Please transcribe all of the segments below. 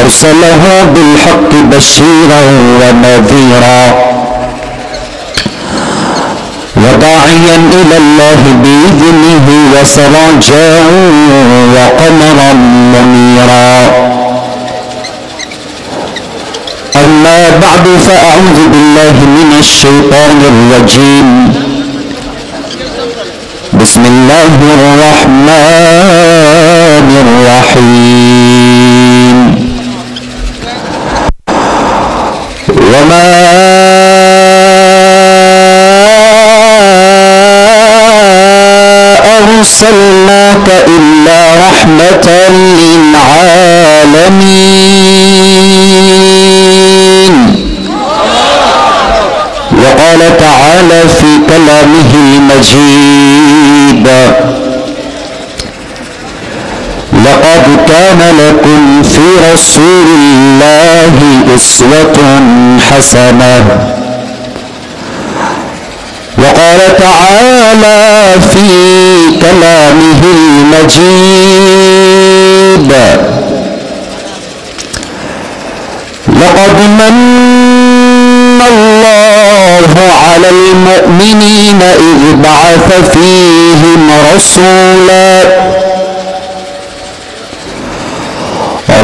أرسله بالحق بشيرا ونذيرا وداعيا إلى الله بإذنه وسراجا وقمرا منيرا. أما بعد فأعوذ بالله من الشيطان الرجيم. بسم الله الرحمن الرحيم. وما أرسلناك إلا رحمة للعالمين. وقال تعالى في كلامه المجيد: لقد كان لكم في رسول الله أسوة حسنة. وقال تعالى في كلامه المجيد: لقد من الله على المؤمنين إذ بعث فيهم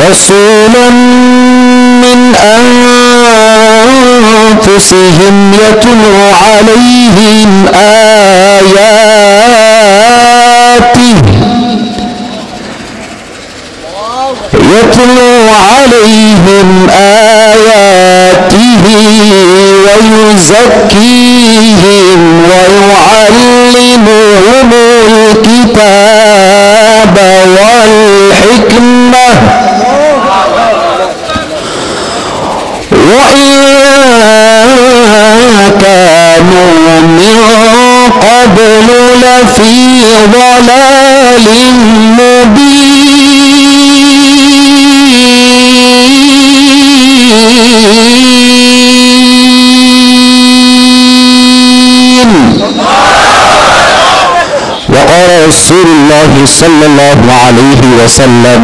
رسولا من أنفسهم يتلو عليهم آياته ويزكيهم ويعلمهم الكتاب والحكمة وإن كانوا من قبل لفي ضلال مبين. وقال رسول الله صلى الله عليه وسلم: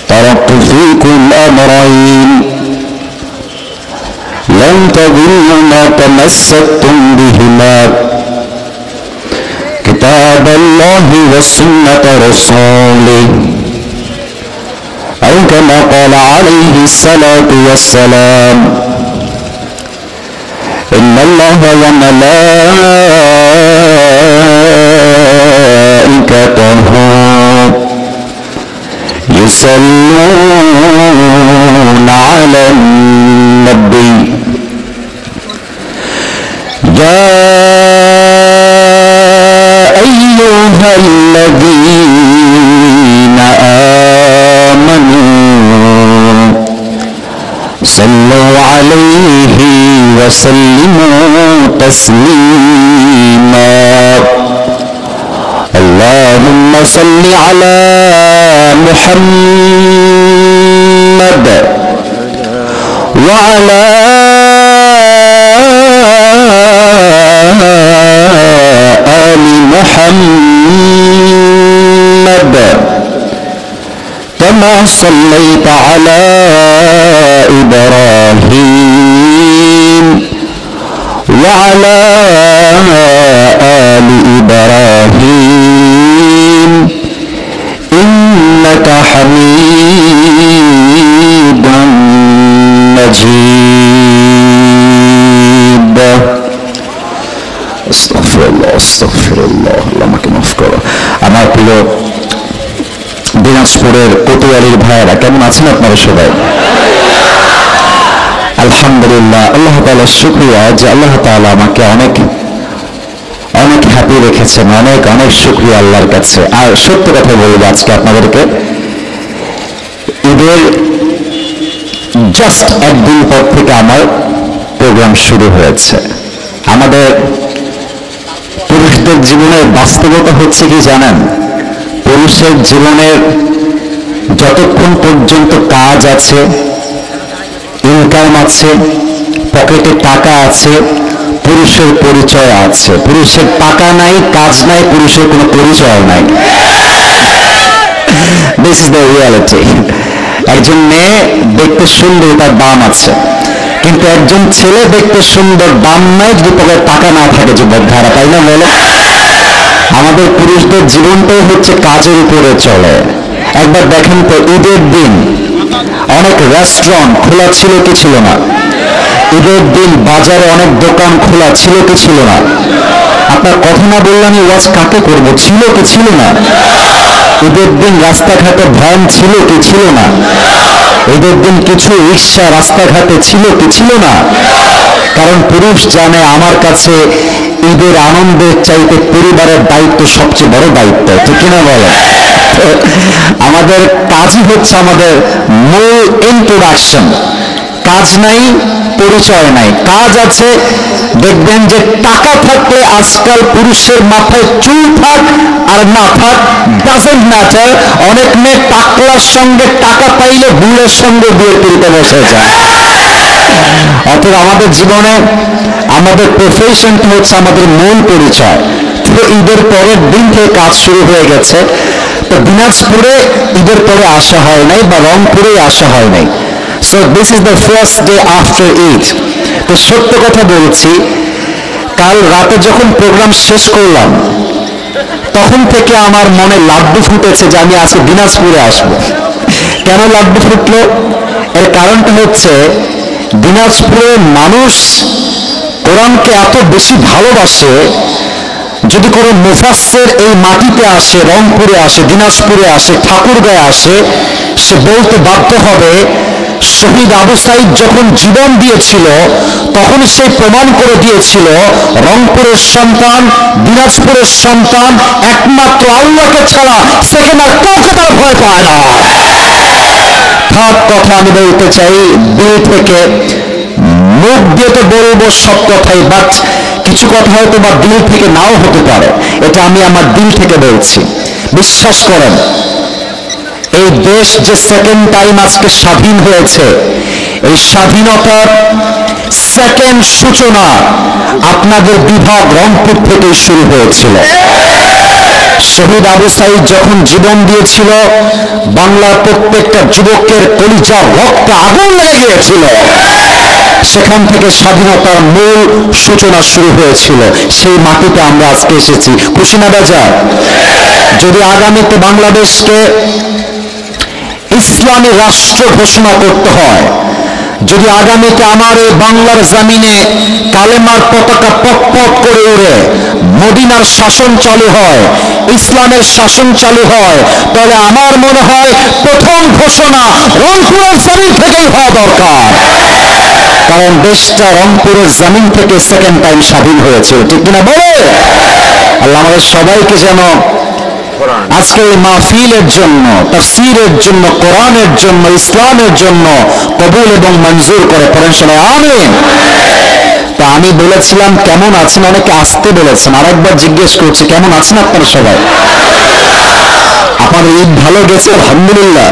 تركت فيكم أمرين لن تضلوا ما تمسكتم بهما: كتاب الله وسنة رسوله، أو كما قال عليه الصلاة والسلام: إن الله وملائكته يصلون على النبي يا أيها الذين آمنوا صلوا عليه وسلموا تسليما. اللهم صل على محمد وعلى آل محمد كما صليت على إبراهيم وعلى آل إبراهيم إنك حميد مجيد. আস্তাগফিরুল্লাহ আমাকে মাফ করো। আমার প্রিয় দিনাজপুরের কোতোয়ালির ভাইয়েরা কেমন আছেন আপনারা সবাই? আলহামদুলিল্লাহ, আল্লাহ তাআলার শুকরিয়া যে আল্লাহ তাআলা আমাকে অনেক হ্যাপি রেখেছেন। অনেক শুকরিয়া আল্লাহর কাছে। আর সত্য কথা বলবো, আজকে আপনাদেরকে ঈদের জাস্ট একদিন পর থেকে আমার প্রোগ্রাম শুরু হয়েছে। আমাদের পুরুষদের জীবনের বাস্তবতা হচ্ছে কি জানেন? পুরুষের জীবনের যতক্ষণ পর্যন্ত কাজ আছে, ইনকাম আছে, পকেটে টাকা আছে, পুরুষের পরিচয় আছে। পুরুষের টাকা নাই, কাজ নাই, পুরুষের কোনো পরিচয় নাই। This is the reality. একজন মেয়ে দেখতে সুন্দর, তার দাম আছে, কিন্তু একজন ছেলে দেখতে সুন্দর, দাম নাই যদি পকেটে টাকা না থাকে যুবক ধারা, তাই না বলো? আমাদের পুরুষদের জীবনটাই হচ্ছে কাজের উপরে চলে। একবার দেখেন তো, ঈদের দিন অনেক রেস্টুরেন্ট খোলা ছিল কি ছিল না? ঈদের দিন বাজারে অনেক দোকান খোলা ছিল কি ছিল না? আপনার কথা না বললে আমি ওয়াজ কাকে করবো? ছিল কি ছিল না? ঈদের দিন রাস্তাঘাটে ভ্যান ছিল কি ছিল না? ঈদের দিন কিছু রিক্সা রাস্তাঘাটে ছিল কি ছিল না? কারণ পুরুষ জানে আমার কাছে ঈদের আনন্দের চাইতে পরিবারের দায়িত্ব সবচেয়ে বড় দায়িত্ব, ঠিক কিনা বলে? আমাদের কাজই হচ্ছে আমাদের মূল ইন্ট্রোডাকশন। কাজ নাই, পরিচয় নাই, কাজ আছে। দেখবেন যে টাকা থাকলে আজকাল পুরুষের মাথায় চুল থাক আর না থাক, ডাজেন্ট ম্যাটার। অনেক মেয়ে টাকলার সঙ্গে টাকা পাইলে বুলের সঙ্গে বিয়ে করতে বসে যায়। অথচ আমাদের জীবনে আমাদের প্রফেশনটা হচ্ছে আমাদের মূল পরিচয়। তো ঈদের পরের দিন থেকে কাজ শুরু হয়ে গেছে। তো দিনাজপুরে ঈদের পরে আসা হয় নাই, বা রংপুরে আসা হয় নাই। So this is the first day after Eid. তো সত্য কথা বলছি, কাল রাতে যখন প্রোগ্রাম শেষ করলাম তখন থেকে আমার মনে লাড্ডু ফুটেছে যে আমি আজকে দিনাজপুরে আসব। কেন লাড্ডু ফুটলো? এর কারণটা হচ্ছে দিনাজপুরের মানুষ কোরআনকে এত বেশি ভালোবাসে, যদি কোনো মুফাসসির এই মাটিতে আসে, রংপুরে আসে, দিনাজপুরে আসে, ঠাকুরগাঁয়ে আসে, সে বলতে বাধ্য হবে শহীদ আবু সাইদ যখন জীবন দিয়েছিল তখন সে প্রমাণ করে দিয়েছিল রংপুরের সন্তান, দিনাজপুরের সন্তান একমাত্র আল্লাহকে ছাড়া সেখানে আর কাউকে তার ভয় পায় না। থার্ড কথা আমি বলতে চাই দিল থেকে, মুখ দিয়ে তো বলবো সব কথাই, বাট কিছু কথা হয়তো বা দিল থেকে নাও হতে পারে, এটা আমি আমার দিল থেকে বলছি। বিশ্বাস করেন, এই দেশ যে সেকেন্ড টাইম আজকে স্বাধীন হয়েছে, এই স্বাধীনতার সেকেন্ড সূচনা আপনাদের বিভাগ রংপুর থেকেই শুরু হয়েছিল। শহীদ আবু সাইদ যখন জীবন দিয়েছিল, বাংলার প্রত্যেকটা যুবকের কলিজার রক্তে আগুন লেগে গিয়েছিল। সেখান থেকে স্বাধীনতার মূল সূচনা শুরু হয়েছিল। সেই মাটিতে আমরা আজকে এসেছি, খুশি না বাজার? যদি আগামীতে বাংলাদেশকে ইসলামী রাষ্ট্র ঘোষণা করতে হয়, যদি আগামীতে আমার এই বাংলার জমিনে কালেমার পতাকা পটপট করে উড়ে মদিনার শাসন চালু হয়, ইসলামের শাসন চালু হয়, তাহলে আমার মনে হয় প্রথম ঘোষণা রংপুরের জমিন থেকেই হওয়া দরকার। কারণ দেশটা রংপুরের জমিন থেকে সেকেন্ড টাইম স্বাধীন হয়েছে, ঠিক কিনা বলে? আল্লাহ আমাদের সবাইকে যেন আজকে এই মাহফিলের জন্য, তাফসীরের জন্য, কোরআনের জন্য, ইসলামের জন্য কবুল এবং মঞ্জুর করে, পড়েন সবাই আমিন। তা আমি বলেছিলাম কেমন আছেন, অনেকে আসতে বলেছেন, আরেকবার জিজ্ঞেস করছি কেমন আছেন আপনারা সবাই? আপনার ঈদ ভালো গেছে? আলহামদুলিল্লাহ।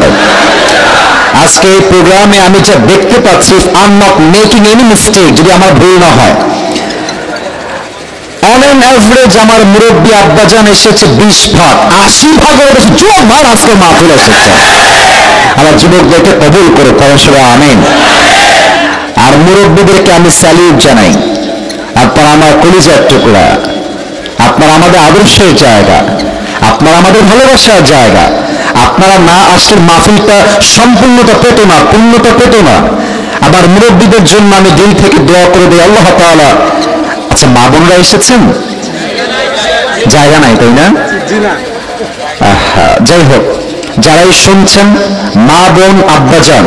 আজকে এই প্রোগ্রামে আমি যা দেখতে পাচ্ছি, I am not making any mistake, যদি আমার ভুল না হয়, অন অ্যান অ্যাভারেজ আমার মুরব্বী আব্বাজান এসেছে 20 ভাগ, 80 ভাগের বেশি যুবক ভাই আজকে মাহফিল এসেছে। আমার যুবকদেরকে কবুল করে, পরমেশ্বর আমিন। আর মুরব্বীদেরকে আমি স্যালিউট জানাই। আপনারা আমার কলিজার টুকরা, আপনারা আমাদের আদর্শের জায়গা, আপনারা আমাদের ভালোবাসার জায়গা। আপনারা না আসলে মাহফিলটা সম্পূর্ণতা পেত না, পূর্ণতা পেত না। আবার মুরব্বীদের জন্য আমি দিল থেকে দোয়া করে দিই, আল্লাহ তাআলা। আচ্ছা, মা বোনরা এসেছেন? জায়গা নাই, তাই না? যাই হোক, যারাই শুনছেন, মা বোন আব্বাজান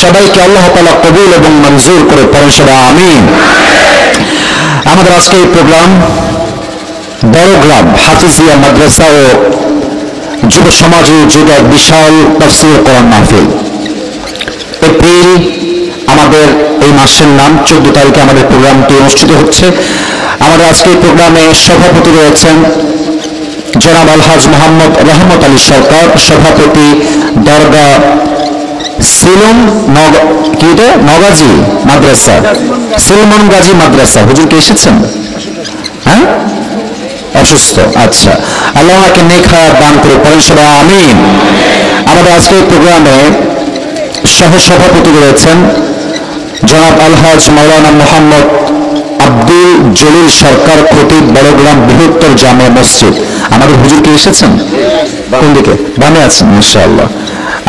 সবাইকে আল্লাহ তাআলা কবুল এবং মঞ্জুর করে, পরমেশ্বর আমিন। আমাদের আজকে এই প্রোগ্রাম বড়গ্রাম হাফিজিয়া মাদ্রাসা ও যুব সমাজে যুগ এক বিশাল তাফসীর কোরআন মাহফিল। এপ্রিল আমাদের এই মাসের নাম, 14 তারিখে আমাদের প্রোগ্রামটি অনুষ্ঠিত হচ্ছে। আমাদের আজকে এই প্রোগ্রামে সভাপতি রয়েছেন জনাব আলহাজ মোহাম্মদ রহমত আলী সরকার, সভাপতি দরগা সিলম নগাজী মাদ্রাসা, সিলমন গাজী মাদ্রাসা। হুজুর কে এসেছেন? হ্যাঁ, অসুস্থ। আচ্ছা, আল্লাহ ওনাকে নেক হায়াত দান করে, পরমেশ্বর আমিন। আমাদের আজকে এই প্রোগ্রামে সহসভাপতি রয়েছেন জনাব আলহাজ মাওলানা মোহাম্মদ আব্দুল জলিল সরকার, খতিব, বড়গ্রাম বৃহত্তর জামে মসজিদ। আমাদের হুজুর কি এসেছেন? কোন দিকে? বামে আছেন ইনশাআল্লাহ।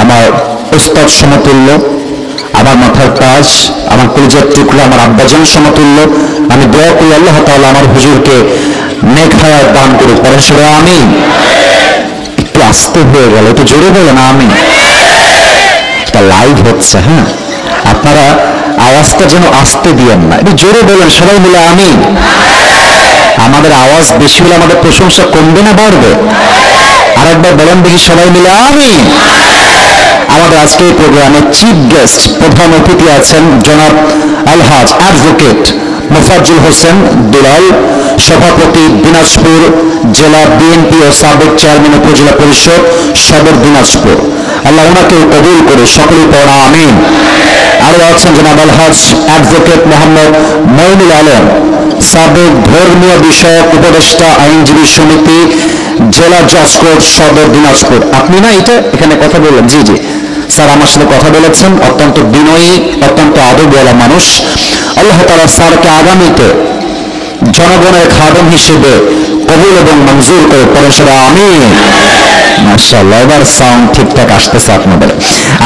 আমার উস্তাদ সমতুল্য, আমার মাথার তাজ, আমার কলিজার টুকরা, আমার আব্বাজান সমতুল্য। আমি দোয়া করি আল্লাহ তাআলা আমার হুজুরকে নেক হায়াত দান করুক। পরমেশ্বর আমিন। একটু আস্তে হয়ে গেল, একটু জোরে বলেন আমিন। এটা লাইভ হচ্ছে, হ্যাঁ, আপনারা আওয়াজটা যেন আস্তে দিয়েন না, একটু জোরে বলেন সবাই মিলে আমিন। আমাদের আওয়াজ বেশি হলে আমাদের প্রশংসা কমবে না বাড়বে? আরেকবার বলেন দেখি সবাই মিলে আমিন। আমাদের আজকে এই প্রোগ্রামে চিফ গেস্ট, প্রধান অতিথি আছেন জনাব আলহাজ অ্যাডভোকেট মোফাজ্জল হোসেন দুলাল, সভাপতি দিনাজপুর জেলা বিএনপি ও সাবেক চেয়ারম্যান উপজেলা পরিষদ সদর দিনাজপুর। আল্লাহ ওনাকে কবুল করে সকলেই পড়া আমিন। আরো আছেন জনাব আলহাজ অ্যাডভোকেট মোহাম্মদ মইনুল আলম, সাবেক ধর্মীয় বিষয়ক উপদেষ্টা, আইনজীবী সমিতি, জেলা জজ কোর্ট সদর দিনাজপুর। আপনি না এটা এখানে কথা বললেন? জি জি স্যার, আমার সাথে কথা বলেছেন। অত্যন্ত বিনয়ী, অত্যন্ত আদবওয়ালা মানুষ। আল্লাহ তাআলা স্যারকে আগামীতে জনগণের খাদেম হিসেবে কবুল এবং মঞ্জুর করে পরমেশ্বর আমিন। মাশাআল্লাহ, এবার সাউন্ড ঠিকঠাক আসতেছে আপনাদের।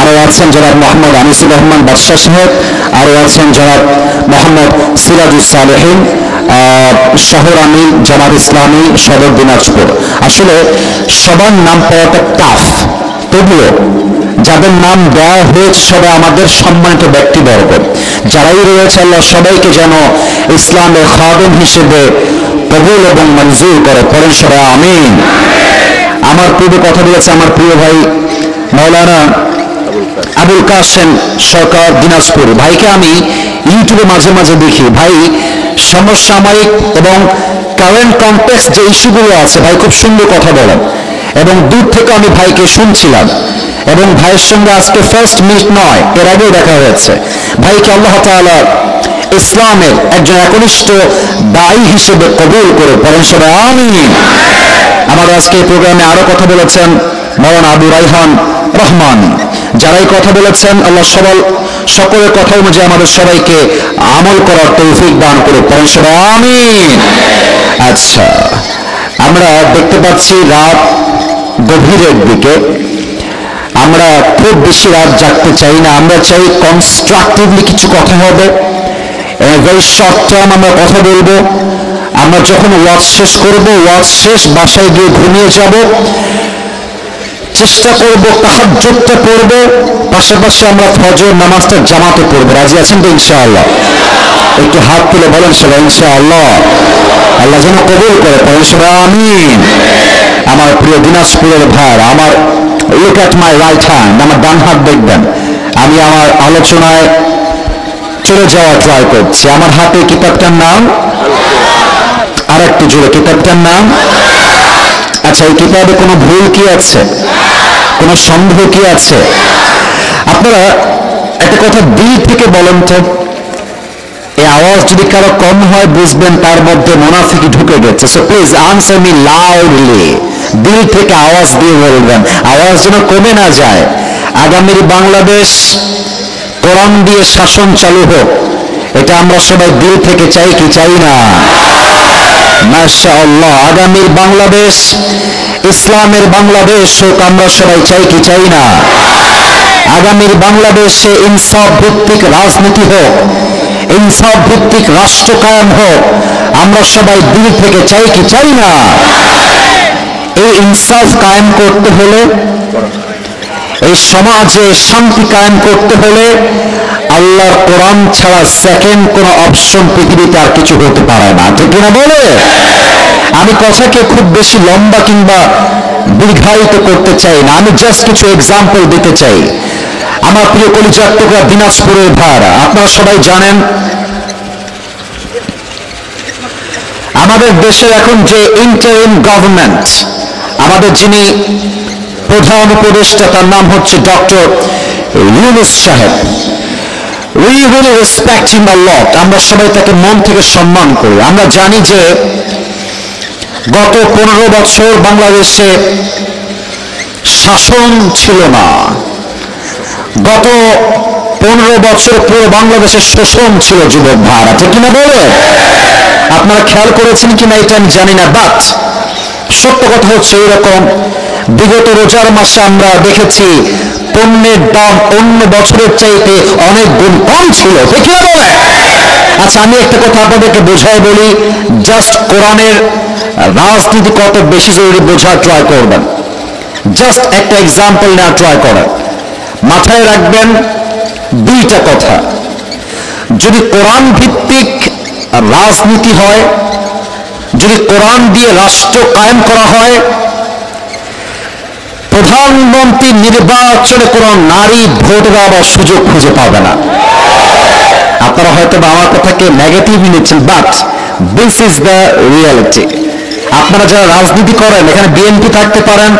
আরো আছেন জনাব মোহাম্মদ আনিসুর রহমান বাদশাহ সাহেব, আরো আছেন জনাব মোহাম্মদ সিরাজুস সালেহিন, শহর আমির জামাত ইসলামী সদর দিনাজপুর। আসলে সবার নাম পাওয়াটা টাফ, তবুও যাদের নাম দেওয়া হয়েছে সবাই আমাদের সম্মানিত ব্যক্তিবর্গ। যারাই রয়েছে আল্লাহ সবাইকে যেন ইসলামের খাদেম হিসেবে কবুল এবং মঞ্জুর করে পড়েন সবাই আমিন। আমার পূর্বে কথা বলেছে আমার প্রিয় ভাই মাওলানা আবুল কাসেম সরকার দিনাজপুর। ভাইকে আমি ইউটিউবে মাঝে মাঝে দেখি, ভাই সমসাময়িক এবং কারেন্ট কনটেক্সট যে ইস্যুগুলো আছে ভাই খুব সুন্দর কথা বলেন, এবং দূর থেকে আমি ভাইকে শুনছিলাম, এবং ভাইয়ের সঙ্গে আজকে ফার্স্ট মিট নয়, এর আগেও দেখা হয়েছে। ভাইকে আল্লাহ তাআলা ইসলামের একজন একনিষ্ঠ দায়ী হিসেবে কবুল করে পড়েন সবাই আমিন। আমার আজকে এই প্রোগ্রামে আরো কথা বলেছেন মাওলানা আবু রাইহান রহমান। যারাই কথা বলেছেন আল্লাহ সকলের কথা অনুযায়ী আমাদের সবাইকে আমল করার তৌফিক দান করে পড়েন সবাই আমিন। আচ্ছা, আমরা দেখতে পাচ্ছি রাত গভীরের দিকে। আমরা খুব বেশি রাত জাগতে চাই না, আমরা চাই কনস্ট্রাকটিভলি কিছু কথা হবে, ভেরি শর্ট টার্ম আমরা কথা বলবো। আমরা যখন ওয়াজ শেষ করব, ওয়াজ শেষ বাসায় গিয়ে ঘুমিয়ে যাব, চেষ্টা করব তাহাজ্জুদটা পড়ব, পাশাপাশি আমরা ফজর নামাজটা জামাতে পড়ব। রাজি আছেন তো ইনশাআল্লাহ? একটু হাত তুলে বলেন সবাই ইনশাআল্লাহ। আল্লাহ যেন কবুল করে পড়েন সবাই আমিন। আমার প্রিয় দিনাজপুরের ভাই, আমার look at my right hand, আমার ডান হাত দেখবেন। আমি আমার আলোচনায় চলে যাওয়া ট্রাই করছি। আমার হাতে কিতাবটার নাম, আর একটু জোরে, কিতাবটার নাম। আচ্ছা, এই কিতাবে কোনো ভুল কি আছে? কোনো সন্দেহ কি আছে? আপনারা একটা কথা দিল থেকে বলেন তো, এই আওয়াজ যদি কারো কম হয় বুঝবেন তার মধ্যে মুনাফিকি ঢুকে গেছে। So please answer me loudly, দিল থেকে আওয়াজ দিয়ে বলবেন, আওয়াজ যেন কমে না যায়। আগামীর বাংলাদেশ কোরআন দিয়ে শাসন চালু হোক, এটা আমরা সবাই দিল থেকে চাই কি চাই না? মাশাআল্লাহ। আগামীর বাংলাদেশ ইসলামের বাংলাদেশ হোক, আমরা সবাই চাই কি চাই না? আগামীর বাংলাদেশে ইনসাফ ভিত্তিক রাজনীতি হোক, ইনসাফ ভিত্তিক রাষ্ট্র কায়েম হোক, আমরা সবাই দিল থেকে চাই কি চাই না? এই ইনসাফ কায়েম করতে হলে, এই সমাজে শান্তি কায়েম করতে হলে আল্লাহর কোরআন ছাড়া সেকেন্ড কোনো অপশন পৃথিবীতে আর কিছু হতে পারে না, ঠিক না বলে? আমি কথাকে খুব বেশি লম্বা কিংবা দীর্ঘায়িত করতে চাই না, আমি জাস্ট কিছু এক্সাম্পল দিতে চাই। আমার প্রিয় কলিজার টুকরা দিনাজপুরের ভাইরা, আপনারা সবাই জানেন আমাদের দেশের এখন যে ইন্টারিম গভর্নমেন্ট, আমাদের যিনি প্রধান উপদেষ্টা, তার নাম হচ্ছে ডক্টর ইউনূস সাহেব। We really respect him a lot. আমরা সবাই তাকে মন থেকে সম্মান করি। আমরা জানি যে গত 15 বছর বাংলাদেশে শাসন ছিল না, গত 15 বছর পুরো বাংলাদেশের শোষণ ছিল যুবক ভাইরা, ঠিক কিনা বলে? আপনারা খেয়াল করেছেন কিনা এটা আমি জানি না, বাট সত্য কথা হচ্ছে এরকম। বিগত রোজার মাসে আমরা দেখেছি পণ্যের দাম অন্য বছরের চাইতে অনেক গুণ কম ছিল, ঠিক কিনা বলে? আচ্ছা, আমি একটা কথা আপনাদেরকে বোঝাই বলি, জাস্ট কোরআনের রাজনীতি কত বেশি জরুরি বোঝার ট্রাই করবেন। জাস্ট একটা এক্সাম্পল নেওয়া ট্রাই করেন। মাথায় রাখবেন দুইটা কথা, যদি কোরআন ভিত্তিক রাজনীতি হয়, যদি কোরআন দিয়ে রাষ্ট্র কায়েম করা হয়, প্রধানমন্ত্রী নির্বাচনে কোনো নারী ভোট দেওয়ার সুযোগ খুঁজে পাবে না। আপনারা হয়তো আমার কথাকে নেগেটিভ নিচ্ছেন, but this is the reality. আপনারা যারা রাজনীতি করেন, এখানে বিএনপি থাকতে পারেন,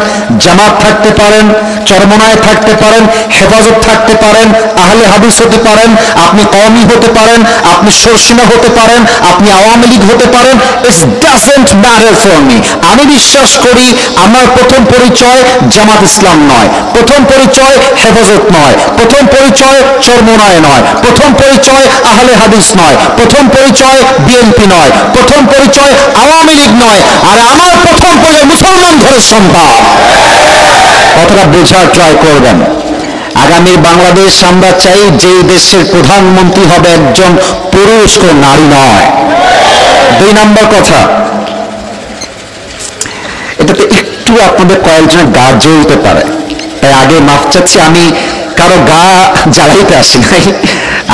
জামাত থাকতে পারেন, চরমনায় থাকতে পারেন, হেফাজত থাকতে পারেন, আহলে হাদিস হতে পারেন, আপনি কওমি হতে পারেন, আপনি সরসিনা হতে পারেন, আপনি আওয়ামী লীগ হতে পারেন, it's doesn't matter for me. আমি বিশ্বাস করি আমার প্রথম পরিচয় জামাত ইসলাম নয়, প্রথম পরিচয় হেফাজত নয়, প্রথম পরিচয় চরমনায় নয়, প্রথম পরিচয় আহলে হাদিস নয়, প্রথম পরিচয় বিএনপি নয়, প্রথম পরিচয় আওয়ামী লীগ নয়, আর আমার প্রথম পরিচয় মুসলমান ঘরের সন্তান। কথাটা বোঝার ট্রাই করবেন। আগামীর বাংলাদেশ আমরা চাই যে দেশের প্রধানমন্ত্রী হবে একজন পুরুষ, কোন নারী নয়। 2 নম্বর কথা, এটাতে একটু আপনাদের কয়েকজনের গা জ্বলতে পারে, তাই আগে মাফ চাচ্ছি, আমি কারো গা জ্বালাইতে আসি নাই,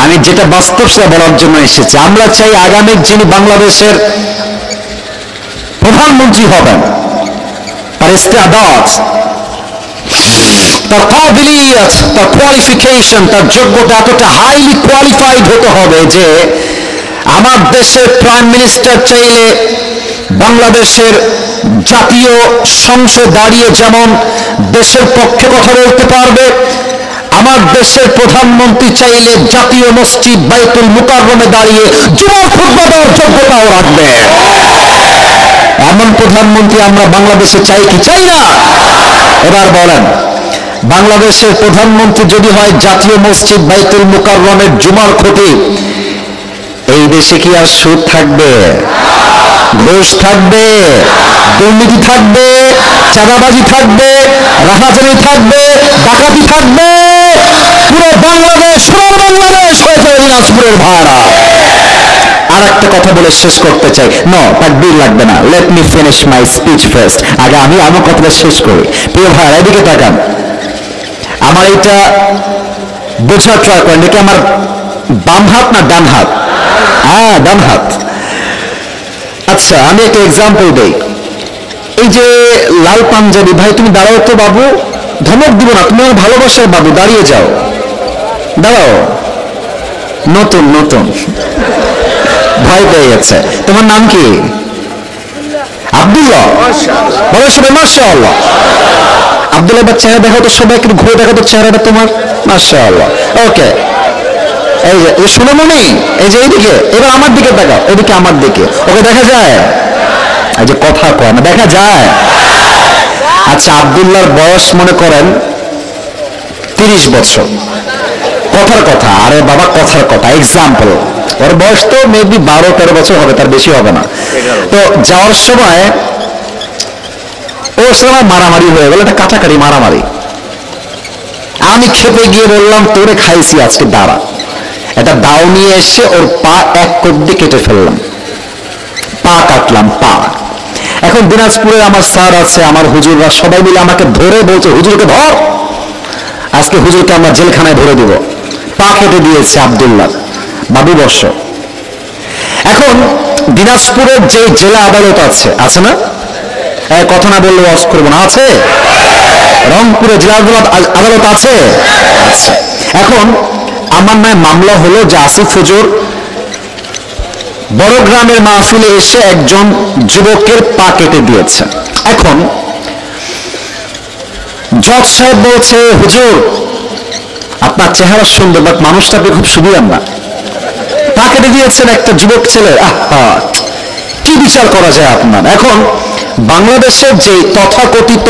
আমি যেটা বাস্তব সেটা বলার জন্য এসেছি। আমরা চাই আগামীর যিনি বাংলাদেশের প্রধানমন্ত্রী হবেন, তার ইস্তেআদাত, তার কাবিলিয়ত, তার কোয়ালিফিকেশন, তার যোগ্যতা এতটা হাইলি কোয়ালিফাইড হতে হবে যে আমার দেশের প্রাইম মিনিস্টার চাইলে বাংলাদেশের জাতীয় সংসদ দাঁড়িয়ে যেমন দেশের পক্ষে কথা বলতে পারবে, আমার দেশের প্রধানমন্ত্রী চাইলে জাতীয় মসজিদ বাইতুল মুকাররমে দাঁড়িয়ে জুমার খুতবা দেওয়ার যোগ্যতাও রাখবে। এমন প্রধানমন্ত্রী আমরা বাংলাদেশে চাই কি চাই না? এবার বলেন, বাংলাদেশের প্রধানমন্ত্রী যদি হয় জাতীয় মসজিদ বাইতুল মুকাররমের জুমার খতিব, এই দেশে কি আর সুদ থাকবে? ঘুষ থাকবে? দুর্নীতি থাকবে? চাঁদাবাজি থাকবে? রাহাজানি থাকবে? ডাকাতি থাকবে? পুরো বাংলাদেশ সোনার বাংলাদেশ হয়ে যাবে দিনাজপুরের ভাড়া। আর একটা কথা বলে শেষ করতে চাই, নো তাকবীর লাগবে না, let me finish my speech first. আগে আমি আমার কথাটা শেষ করি। প্রিয় ভাইরা, এদিকে তাকান, আমার এটা বোঝার ট্রাই করেন, এটা আমার বাম হাত না ডান হাত? হ্যাঁ, ডান হাত। আচ্ছা, আমি একটা এক্সাম্পল দেই। এই যে লাল পাঞ্জাবি ভাই, তুমি দাঁড়াও তো বাবু, ধমক দিব না, তুমি আমার ভালোবাসার বাবু, দাঁড়িয়ে যাও, দাঁড়াও। নতুন নতুন ভয় পেয়ে গেছে। তোমার নাম কি? আব্দুল্লাহ। বলো সবাই মাশাআল্লাহ। আব্দুল্লাহ, এবার চেহারা দেখো তো, সবাই একটু ঘুরে দেখো তো চেহারাটা তোমার। মাশাআল্লাহ। ওকে, এই যে সোনামণি, এই যে এইদিকে, এবার আমার দিকে তাকাও, এদিকে আমার দিকে। ওকে দেখা যায়? এই যে কথা কয় না, দেখা যায়? আচ্ছা, আব্দুল্লাহর বয়স মনে করেন 30 বছর। কথার কথা, আরে বাবা কথার কথা, এক্সাম্পল, ওর বয়স তো মেবি 12-13 বছর হবে, তার বেশি হবে না। তো যাওয়ার সময় ওর সময় মারামারি হয়ে গেল, এটা কাটাকাটি মারামারি। আমি খেপে গিয়ে বললাম, তোরে খাইছি আজকে, দাঁড়া। একটা দাও নিয়ে এসে ওর পা এক কোপ দিয়ে কেটে ফেললাম, পা কাটলাম, পা। এখন দিনাজপুরে আমার স্যার আছে, আমার হুজুররা সবাই মিলে আমাকে ধরে বলছে, হুজুরকে ধর, আজকে হুজুরকে আমরা জেলখানায় ভরে দিব। পা কেটে দিয়েছে আব্দুল্লাহ। বাবু বর্ষ। এখন দিনাজপুরের যে জেলা আদালত আছে, আছে না? কথা না বললে ওয়াজ করবো না, আছে? রংপুরে জেলা আদালত আছে। আচ্ছা, এখন আমার নামে মামলা হলো যে আসিফ হুজুর বড় গ্রামের মাহফিলে এসে একজন যুবকের পা কেটে দিয়েছে। এখন জজ সাহেব বলছে, হুজুর আপনার চেহারা সুন্দর, বাট মানুষটা খুব সুবিধার না, পা কেটে দিয়েছেন একটা যুবক ছেলে, কি বিচার করা যায় আপনার? এখন বাংলাদেশের যে তথাকথিত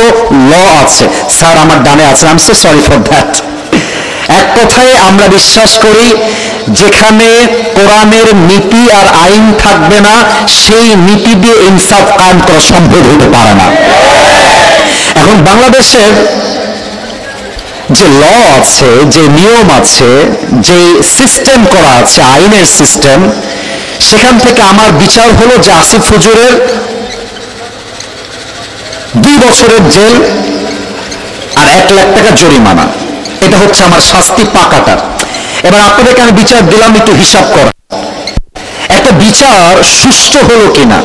ল আছে, স্যার আমার ডানে আছে, I am so sorry for that, এক কথায় আমরা বিশ্বাস করি যেখানে কোরআনের নীতি আর আইন থাকবে না, সেই নীতি দিয়ে ইনসাফ কায়েম করা সম্ভব হতে পারে না। এখন বাংলাদেশের যে ল আছে, যে নিয়ম আছে, যে সিস্টেম করা আছে, আইনের সিস্টেম, সেখান থেকে আমার বিচার হলো যে আসিফ হুজুরের 2 বছরের জেল আর 1 লাখ টাকা জরিমানা, এটা হচ্ছে আমার শাস্তি পাকাটার। এবার আপনাদেরকে আমি বিচার দিলাম, একটু হিসাব করা, একটা বিচার সুষ্ঠু হলো কিনা।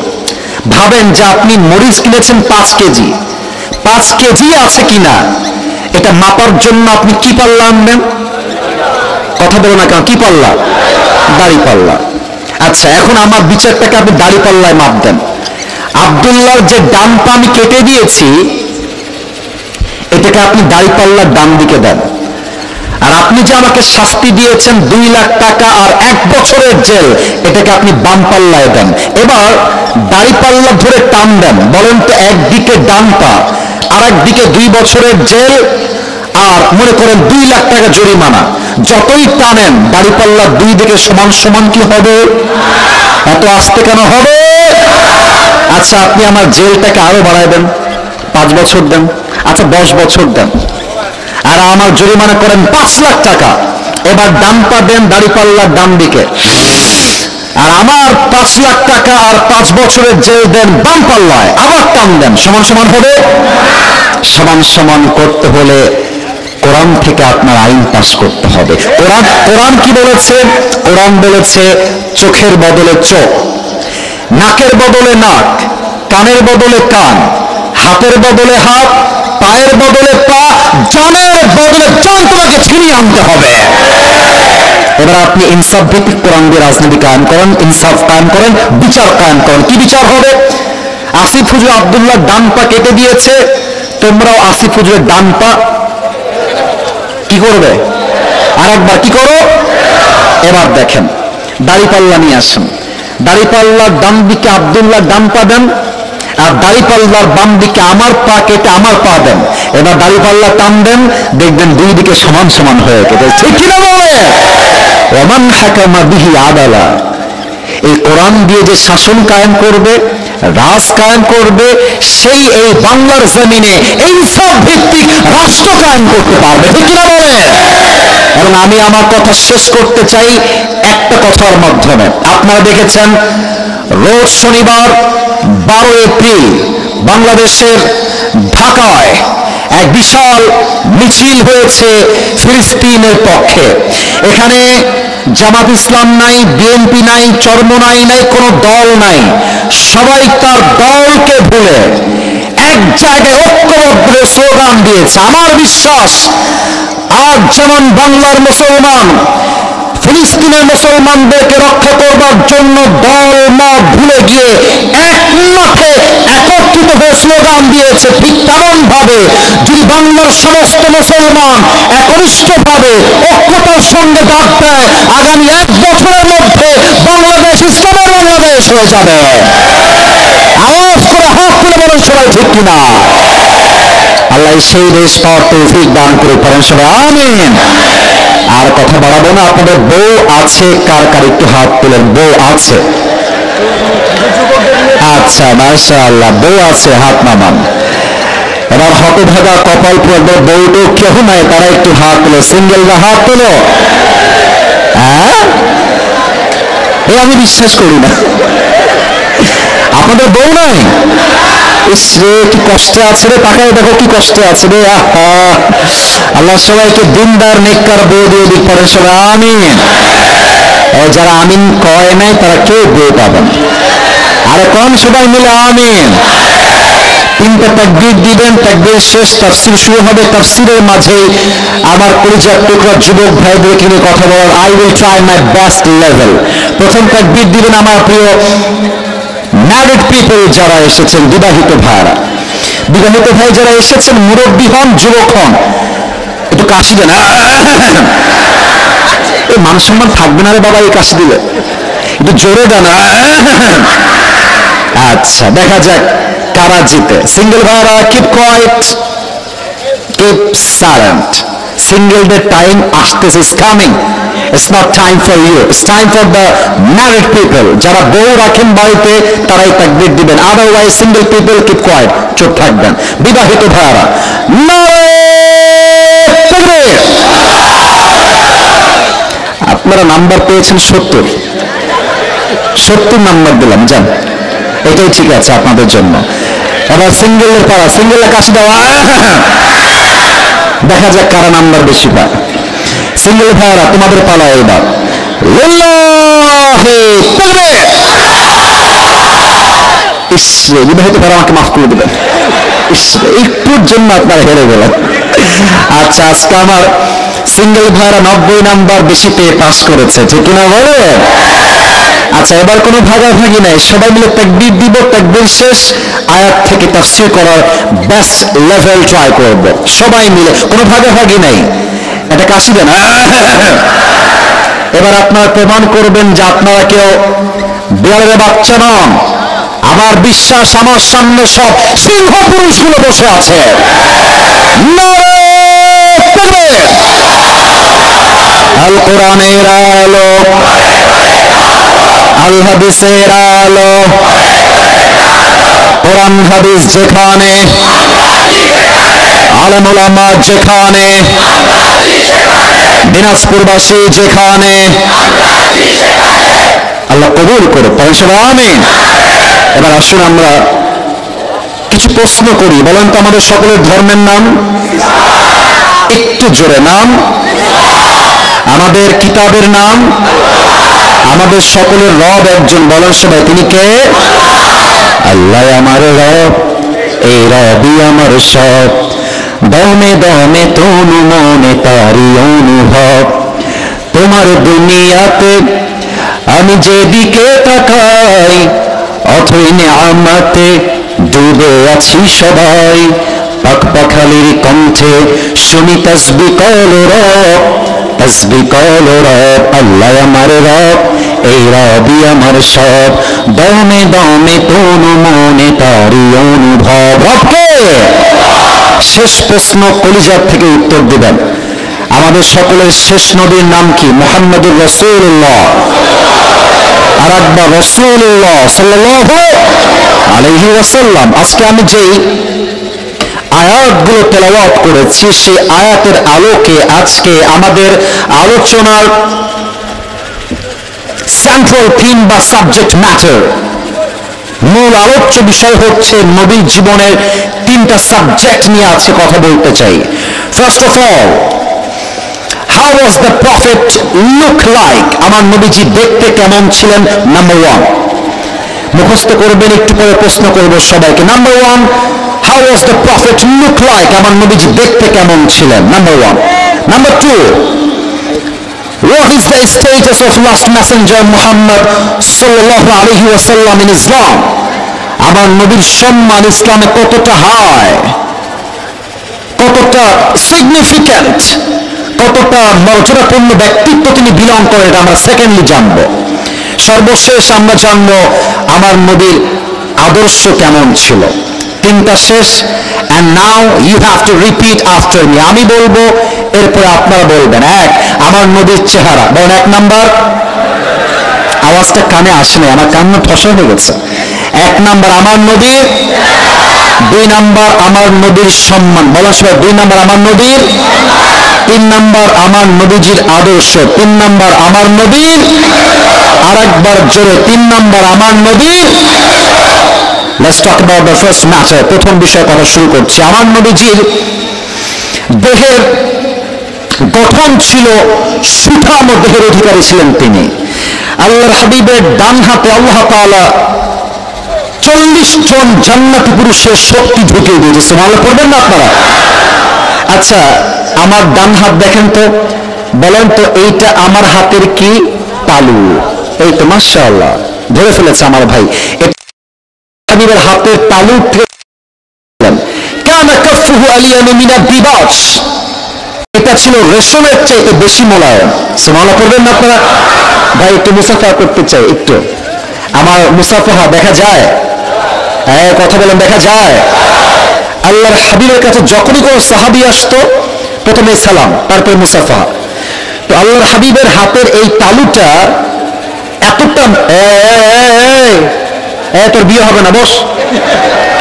ভাবেন যে আপনি মরিচ কিনেছেন 5 কেজি, 5 কেজি আছে কিনা এটা মাপার জন্য আপনি কি পাল্লা আনবেন? কথা বলো না কেন? কি পাল্লা? দাড়ি পাল্লা। আচ্ছা, এখন আমার বিচারটাকে আপনি দাড়ি পাল্লায় মাপ দেন। আব্দুল্লাহর যে ডান পা আমি কেটে দিয়েছি, এটাকে আপনি দাড়ি পাল্লার ডান দিকে দেন। আর আপনি যে আমাকে শাস্তি দিয়েছেন 2 লাখ টাকা আর 1 বছরের জেল, এটাকে আপনি বাম পাল্লায় দেন। এবার দাড়ি পাল্লা ধরে টান দেন, বলেন তো একদিকে ডান পা আর একদিকে 2 বছরের জেল আর মনে করেন 2 লাখ টাকা জরিমানা, যতই টানেন দাড়ি পাল্লা 2 দিকে সমান সমান কি হবে? এত আস্তে কেন হবে? আচ্ছা, আপনি আমার জেলটাকে আরো বাড়ায় দেন, 5 বছর দেন, আচ্ছা 10 বছর দেন, আর আমার জরিমানা করেন 5 লাখ টাকা। এবার ডান পা দেন দাড়ি পাল্লার ডান দিকে, আর আমার 5 লাখ টাকা আর 5 বছরের জেল দেন বাম পাল্লায়, আবার টান দেন, সমান সমান হবে? সমান সমান করতে হলে কোরআন থেকে আপনার আইন পাস করতে হবে। কোরআন কি বলেছে? কোরআন বলেছে চোখের বদলে চোখ, নাকের বদলে নাক, কানের বদলে কান, হাতের বদলে হাত, পায়ের বদলে পা, জানের বদলে জান তোমাকে ছিনিয়ে আনতে হবে। এবার আপনি ইনসাফ ভিত্তিক কোরআন দিয়ে রাজনীতি কায়েম করেন, ইনসাফ কায়েম করেন, বিচার কায়েম করেন। কি বিচার হবে? আসিফ হুজুর আব্দুল্লাহ ডান পা কেটে দিয়েছে, তোমরাও আসিফ হুজুরের ডান পা কি করবে? আর একবার কি করো? এবার দেখেন, দাড়ি পাল্লা নিয়ে আসেন, দাড়ি পাল্লার ডান দিকে আব্দুল্লাহ ডান পা দেন, আর দাড়ি পাল্লার বাম দিকে আমার পা কেটে আমার পা দেন। এবার দাড়ি পাল্লা টান দেন, দেখবেন 2 দিকে সমান সমান হয়ে গেছে। ঠিক কিনা বলে? ওমান হাকামা বিহি আদালা, এই কোরআন দিয়ে যে শাসন কায়েম করবে, রাজ কায়েম করবে, সেই এই বাংলার জমিনে ইনসাফ ভিত্তিক রাষ্ট্র কায়েম করতে পারবে। ঠিক কিনা বলে? এবং আমি আমার কথা শেষ করতে চাই একটা কথার মাধ্যমে। আপনারা দেখেছেন রোজ শনিবার 12 এপ্রিল বাংলাদেশের ঢাকায় এক বিশাল মিছিল হয়েছে ফিলিস্তিনের পক্ষে। এখানে জামাত ইসলাম নাই, বিএনপি নাই, চরমোনাই নাই, কোন দল নাই, সবাই তার দলকে ভুলে এক জায়গায় ঐক্যবদ্ধ স্লোগান দিয়েছে। আমার বিশ্বাস আজ যেমন বাংলার মুসলমান ফিলিস্তিনের মুসলমানদেরকে রক্ষা করবার জন্য দল মত ভুলে গিয়ে এক মাঠে একত্রিত হয়ে স্লোগান দিয়েছে, ঠিক তেমন ভাবে যদি বাংলার সমস্ত মুসলমান একনিষ্ঠভাবে ঐক্যতার সঙ্গে ডাক দেয়, আগামী 1 বছরের মধ্যে বাংলাদেশ ইসলামের বাংলাদেশ হয়ে যাবে। আওয়াজ করে হাত তুলে বলেন সবাই, ঠিক কিনা? আল্লাহ সেই দেশ পাওয়ার তৌফিক দান করে পারেন সবাই, আমিন। আর কথা বাড়াবো না। আপনাদের বউ আছে কার কার একটু হাত তুলেন। বউ আছে? আচ্ছা, মাশাআল্লাহ, বউ আছে, হাত নামান। এবার হতভাগা কপাল পড়বে, বউটো কেউ নাই, তারা একটু হাত তুলো, সিঙ্গেলরা হাত তুলো। হ্যাঁ, আমি বিশ্বাস করি না আপনাদের বউ নাই। ইসরে কি কষ্টে আছে রে, তাকায় দেখো কি কষ্টে আছে রে। আল্লাহ সবাইকে দিনদার নেককার বউ দিয়ে দিক পারে সবাই, আমিন। যারা আমিন কয় নাই তারা কেউ বউ পাবেন। আরে কোন সবাই মিলে আমিন। 3টা তাকবীর দিবেন, তাকবীর শেষ তাফসীর শুরু হবে। তাফসীরের মাঝে আমার পরিচয় টুকরা যুবক ভাইদেরকে নিয়ে কথা বলার I will try my best level. প্রথম তাকবীর দিবেন আমার প্রিয় ম্যারিড পিপল যারা এসেছেন, বিবাহিত ভাইরা, বিবাহিত ভাই যারা এসেছেন, মুরব্বী হন, যুবক হন, একটু কাশি দেন। এই মান সম্মান থাকবে না রে বাবা এই কাশি দিলে, একটু জোরে দেন। আচ্ছা, দেখা যাক কারা জিতে। সিঙ্গেল ভাইরা কিপ কোয়াইট, কিপ সাইলেন্ট। সিঙ্গেলদের টাইম আসতেছে, is coming. It's not time for you, it's time for the married people. যারা বউ রাখেন বাড়িতে তারাই তাকবীর দিবেন, otherwise single people keep quiet, চুপ থাকবেন। বিবাহিত ভাইয়ারা আপনারা নাম্বার পেয়েছেন 70 নাম্বার দিলাম, যান, এটাই ঠিক আছে আপনাদের জন্য। এবার সিঙ্গেলের পাড়া, সিঙ্গেলের কাছে দেওয়া, দেখা যাক কারা নাম্বার বেশি পায়। সিঙ্গেল ভাইয়ারা তোমাদের পালা এবার। বিবাহিত ভাইরা আমাকে মাফ করে দেবেন, একটুর জন্য আপনারা হেরে গেলেন। আচ্ছা, আজকে আমার সিঙ্গেল ভাইরা 90 নাম্বার বেশি পেয়ে পাস করেছে, ঠিক কিনা বলে? আচ্ছা, এবার কোনো ভাগাভাগি নাই, সবাই মিলে তাকবীর দিব, তাকবীর শেষ আয়াত থেকে তাফসীর করার বেস্ট লেভেল ট্রাই করব সবাই মিলে, কোনো ভাগাভাগি নাই। এটা কাশি দেন। এবার আপনারা প্রমাণ করবেন যে আপনারা কেউ বিড়ালের বাচ্চা নন। আমার বিশ্বাস আমার সামনে সব সিংহ পুরুষগুলো বসে আছে। আল কোরআনের আলো, আল হাদিসের আলো, কোরআন হাদিস যেখানে, আলেম ওলামা যেখানে, দিনাজপুরবাসী যেখানে, আল্লাহ কবুল করে, আমিন। এবার আসুন আমরা কিছু প্রশ্ন করি। বলেন তো আমাদের সকলের ধর্মের নাম? একটু জোরে নাম। আমাদের কিতাবের নাম? আমাদের সকলের রব একজন, বলেন সবাই, তিনি কে? আল্লাহ আমার রব, এই রবই আমার সব, দমে দমে তনু মনে তারি অনুভব। তোমার দুনিয়াতে আমি যেদিকে তাকাই, অথই নিয়ামতে ডুবে আছি সবাই। পাক পাখালির কণ্ঠে শুনি তাসবিহ কল রব, তাসবিহ কল রব। আল্লাহ আমার রব, এই রবই আমার সব, দমে দমে তনু মনে তারি অনুভব। রবকে শেষ প্রশ্ন কলিজার থেকে উত্তর দিবেন। আমাদের সকলের শেষ নবীর নাম কি? মুহাম্মদুর রাসূলুল্লাহ। আর একবার রাসূলুল্লাহ সাল্লাল্লাহু আলাইহি ওয়াসাল্লাম। আজকে আমি যেই আয়াতগুলো তেলাওয়াত করেছি, সেই আয়াতের আলোকে আজকে আমাদের আলোচনার সেন্ট্রাল থিম বা সাবজেক্ট ম্যাটার, মূল আলোচ্য বিষয় হচ্ছে নবীর জীবনের 3টা সাবজেক্ট নিয়ে আজকে কথা বলতে চাই। First of all, how was the prophet look like? আমার নবীজি দেখতে কেমন ছিলেন? নাম্বার 1 মুখস্থ করবেন, একটু পরে প্রশ্ন করব সবাইকে। Number 1, how was the prophet look like? আমার নবীজি দেখতে কেমন ছিলেন? Number 1। Number 2, what is the status of last messenger Muhammad sallallahu alaihi wasallam in Islam? আমার নবীর সম্মান ইসলামে কতটা হাই, কতটা সিগনিফিক্যান্ট, কতটা মর্যাদাপূর্ণ ব্যক্তিত্ব তিনি বিলং করেন, এটা আমরা সেকেন্ডলি জানবো। সর্বশেষ আমরা জানবো আমার নবীর আদর্শ কেমন ছিল। 3টা শেষ। and now you have to repeat after me. আমি বলবো, এরপরে আপনারা বলবেন। 1, আমার নবীর চেহারা। বলেন 1 নাম্বার। আওয়াজটা কানে আসে না, আমার কান ফসা হয়ে গেছে। 1 নাম্বার আমার নবীর। 2 নাম্বার আমার নবীর সম্মান। বলেন সবাই, 2 নাম্বার আমার নবীর। 3 নাম্বার আমার নবীজির আদর্শ। 3 নাম্বার আমার নবীর। আরেকবার জোরে, 3 নাম্বার আমার নবীর। Let's talk about the first matter. প্রথম বিষয় কথা শুরু করছি। আমার নবীজির দেহের গঠন ছিল সুঠাম দেহের অধিকারী ছিলেন তিনি। আল্লাহর হাবিবের ডান হাতে আল্লাহ তাআলা 40 জন জান্নাতি পুরুষের শক্তি ঢুকিয়ে দিয়েছে। সুবহানাল্লাহ পড়বেন না আপনারা? আচ্ছা, আমার ডান হাত দেখেন তো, বলেন তো এইটা আমার হাতের কি? তালু। এই তো মাশাআল্লাহ ধরে ফেলেছে আমার ভাই। হাবিবের হাতের তালু কানা কাফুহু আলিয়ানু মিনা দিবাস, এটা ছিল রেশমের চাইতে বেশি মোলায়েম। সুবহানাল্লাহ পড়বেন না আপনারা? ভাই একটু মুসাফা করতে চাই, একটু আমার মুসাফা দেখা যায়? হ্যাঁ কথা বলেন, দেখা যায়? আল্লাহর হাবিবের কাছে যখনই কোনো সাহাবী আসতো প্রথমে সালাম, তারপরে মুসাফা। তো আল্লাহর হাবিবের হাতের এই তালুটা এতটা, তোর বিয়ে হবে না, বস,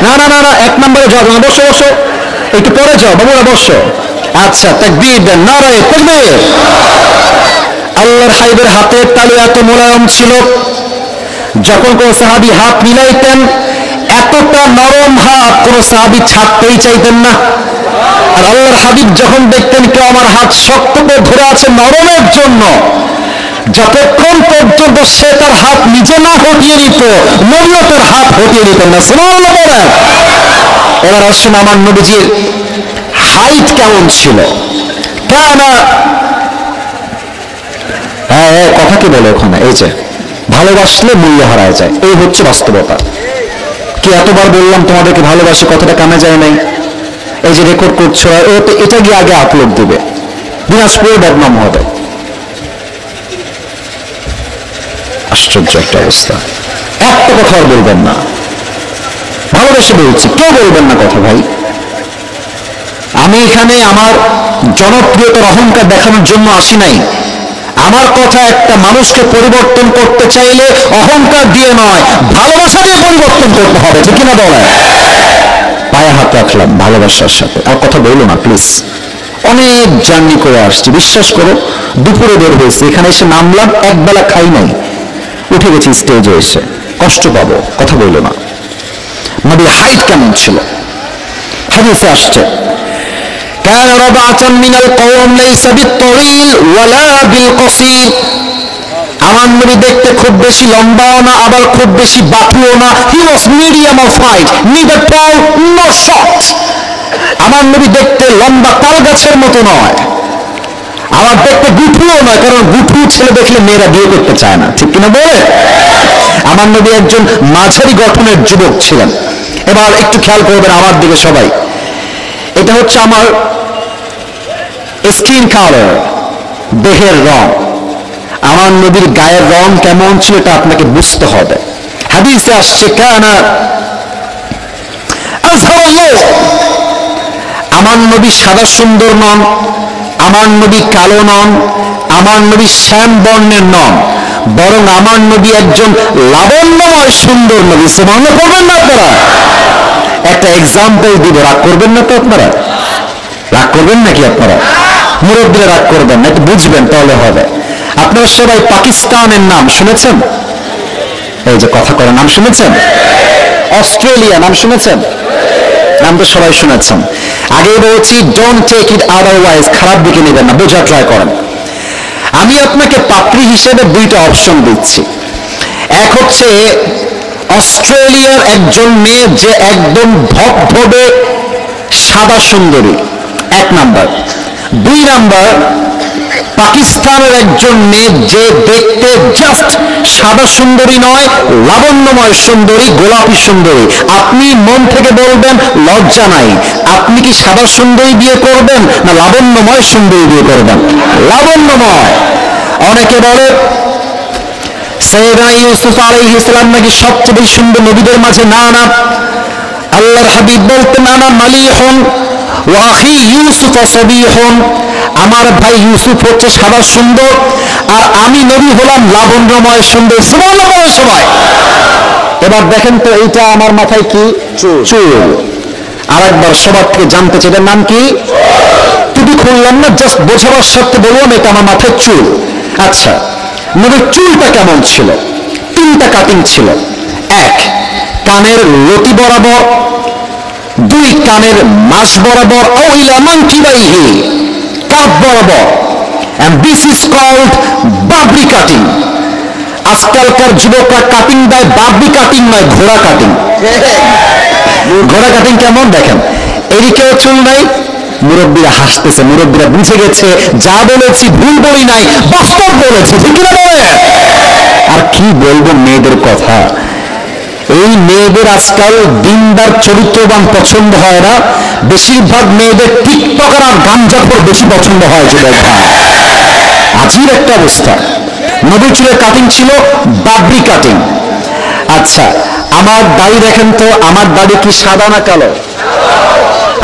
না না না না, 1 নম্বরে যাও না, বসো বসো, একটু পরে যাও বাবুরা, বসো। আচ্ছা, তাকবীর দেন, নারায়ে তাকবীর। আল্লাহর হাবিবের হাতের তালু এত মোলায়েম ছিল, যখন কোন সাহাবী হাত মিলাইতেন এতটা নরম হাত কোন সাহাবী ছাড়তেই চাইতেন না। আর আল্লাহর হাবিব যখন দেখতেন কেউ আমার হাত শক্ত করে ধরে আছে নরমের জন্য, যতক্ষণ পর্যন্ত সে তার হাত নিজে না হটিয়ে নিত, নবীও তার হাত হটিয়ে নিতেন না। সুবহানাল্লাহ বলেন। এবার আসুন আমার নবীজির হাইট কেমন ছিল। কেন কথা কি বলে ওখানে, এই যে ভালোবাসলে মূল্য হারায় যায়, এই হচ্ছে বাস্তবতা। কি এতবার বললাম তোমাদেরকে ভালোবাসি, কথাটা কামে যায় নাই। এই যে রেকর্ড করছো, এটা গিয়ে আগে আপলোড দিবে, দিনাজপুরে বদনাম হবে। আশ্চর্য একটা অবস্থা। একটা কথা আর বলবেন না, ভালোবেসে বলছি, কেউ বলবেন না কথা ভাই। আমি এখানে আমার জনপ্রিয়তার অহংকার দেখানোর জন্য আসি নাই। আমার কথা, একটা মানুষকে পরিবর্তন করতে চাইলে অহংকার দিয়ে নয়, ভালোবাসা দিয়ে পরিবর্তন করতে হবে, ঠিক কিনা বলেন? পায়ে হাত রাখলাম ভালোবাসার সাথে, আর কথা বললো না প্লিজ। অনেক জার্নি করে আসছি, বিশ্বাস করো, দুপুরে বের হয়েছে, এখানে এসে নামলাম, একবেলা খাই নাই, উঠে গেছি স্টেজে এসে, কষ্ট পাবো, কথা বললো না। নবীর হাইট কেমন ছিল হাদিসে আসছে, كان ربعة من القوم ليس بالطويل ولا بالقصير। আমার নবী দেখতে খুব বেশি লম্বাও না, আবার খুব বেশি বাঁকুও না। He was medium of height, neither tall nor short। আমার নবী দেখতে লম্বা তাল গাছের মতো নয়, আবার দেখতে গুঠুও নয়, কারণ গুঠু ছেলে দেখলে মেয়েরা বিয়ে করতে চায় না, ঠিক কিনা বলে? আমার নবী একজন মাঝারি গঠনের যুবক ছিলেন। এবার একটু খেয়াল করবেন আমার দিকে সবাই। এটা হচ্ছে আমার স্কিন কালার, দেহের রং। আমার নবীর গায়ের রং কেমন ছিল এটা আপনাকে বুঝতে হবে। হাদিসে আসছে, কানা আযহারুল্লাহ, আমার নবী সাদা সুন্দর নন, আমার নবী কালো নন, আমার নবী শ্যাম বর্ণের নন, বরং আমার নবী একজন লাবণ্যময় সুন্দর নবী। সুবহানাল্লাহ বলবেন না আপনারা? একটা এক্সাম্পল দিব, রাগ করবেন না তো আপনারা? রাগ করবেন নাকি আপনারা? মুরব্বীরা রাগ করবেন না, একটু বুঝবেন তাহলে হবে। আপনারা সবাই পাকিস্তানের নাম শুনেছেন? এই যে কথা করার নাম শুনেছেন? অস্ট্রেলিয়া নাম শুনেছেন? নাম তো সবাই শুনেছেন। আগে বলছি, ডোন্ট টেক ইট আদারওয়াইজ, খারাপ দিকে নেবেন না, বোঝা ট্রাই করেন। আমি আপনাকে পাত্রী হিসেবে 2টা অপশন দিচ্ছি। এক হচ্ছে অস্ট্রেলিয়ার একজন মেয়ে যে একদম ধবধবে সাদা সুন্দরী, 1 নাম্বার। 2 নাম্বার, পাকিস্তানের একজন মেয়ে যে দেখতে জাস্ট সাদা সুন্দরী নয়, লাবণ্যময় সুন্দরী, গোলাপী সুন্দরী। আপনি মন থেকে বলবেন লজ্জা নাই, আপনি কি সাদা সুন্দরী বিয়ে করবেন না লাবণ্যময় সুন্দরী বিয়ে করবেন? লাবণ্যময়। অনেকে বলে সাইয়েদনা ইউসুফ আলাইহিস সালাম নাকি সবচেয়ে বেশি সুন্দর নবীদের মাঝে। না না, আল্লাহর হাবিব বলতেন, আনা মালিহুন ওয়া আখি ইউসুফ সাবিহুন, আমার ভাই ইউসুফ হচ্ছে সাদা সুন্দর, আর আমি নবী হলাম লাবণ্যময় সুন্দর। সুবহানাল্লাহ সবাই। এবার দেখেন তো, এইটা আমার মাথায় কি? চুল। আরেকবার সবার থেকে জানতে চাই, এটার নাম কি? টুপি খুললাম না, জাস্ট বোঝাবার স্বার্থে বললাম এটা আমার মাথায় চুল। আচ্ছা, নবীর চুলটা কেমন ছিল? 3টা কাটিং ছিল। 1, কানের লতি বরাবর, 2, কানের মাস বরাবর, আও ইলা মানকিবাইহি, কাঁধ বরাবর। and this is called Babri cutting. আজকালকার যুবকরা কাটিং দেয় বাবরি কাটিং নয়, ঘোড়া কাটিং। ঘোড়া কাটিং কেমন দেখেন, এদিকেও চুল নাই। মুরব্বীরা হাসতেছে, মুরব্বীরা বুঝে গেছে যা বলেছি ভুল বলি নাই, বাস্তব বলেছি, ঠিক কিনা বলে? আর কি বলবো মেয়েদের কথা, এই মেয়েদের আজকাল দিনদার চরিত্রবান পছন্দ হয় না, বেশিরভাগ মেয়েদের টিকটকার আর গাঞ্জাখোর বেশি পছন্দ হয় যুবক ভাই। আজীব একটা অবস্থা। নবীর চুলের কাটিং ছিল বাবরি কাটিং। আচ্ছা, আমার দাড়ি দেখেন তো, আমার দাড়ি কি সাদা না কালো?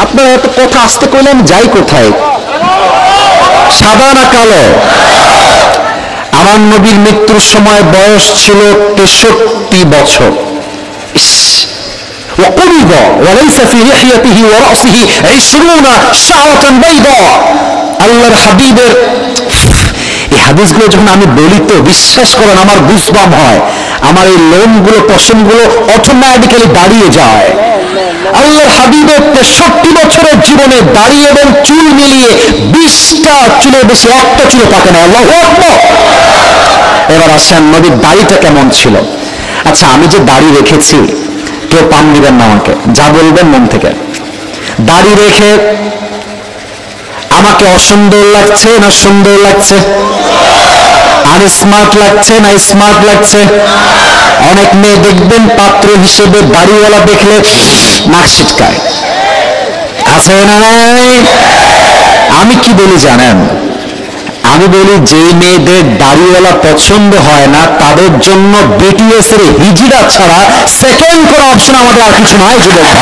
আপনারা এত কথা আসতে কইলেন যাই কোথায়? সাদা না কালো? আমার নবীর মৃত্যুর সময় বয়স ছিল 63 বছর। وقبض وليس في لحيته ورأسه 20 شعرة بيضاء। আল্লাহর হাবিবের এই হাদিসগুলো যখন আমি বলি তো বিশ্বাস করেন আমার গুসবাম হয়, আমার এই লোমগুলো পশমগুলো অটোমেটিক্যালি দাঁড়িয়ে যায়। আল্লাহর হাবিবের 63 বছরের জীবনে দাড়ি এবং চুল মিলিয়ে 20টা চুলের বেশি একটা চুলে পাকে না। আল্লাহু আকবার। এবার আসেন নবীর দাড়িটা কেমন ছিল। আচ্ছা, আমি যে দাড়ি রেখেছি, কেউ পাম দিবেন না আমাকে, যা বলবেন মন থেকে। দাড়ি রেখে আমাকে অসুন্দর লাগছে না সুন্দর লাগছে? আনস্মার্ট লাগছে না স্মার্ট লাগছে? অনেক মেয়ে দেখবেন পাত্র হিসেবে দাড়িওয়ালা দেখলে নাক ছিটকায়, আছে না নাই? আমি কি বলি জানেন? আমি বলি যে মেয়েদের দাড়িওয়ালা পছন্দ হয় না তাদের জন্য বিটিএস এর হিজড়া ছাড়া সেকেন্ড কোনো অপশন আমাদের আর কিছু নয় যুবক ভাই।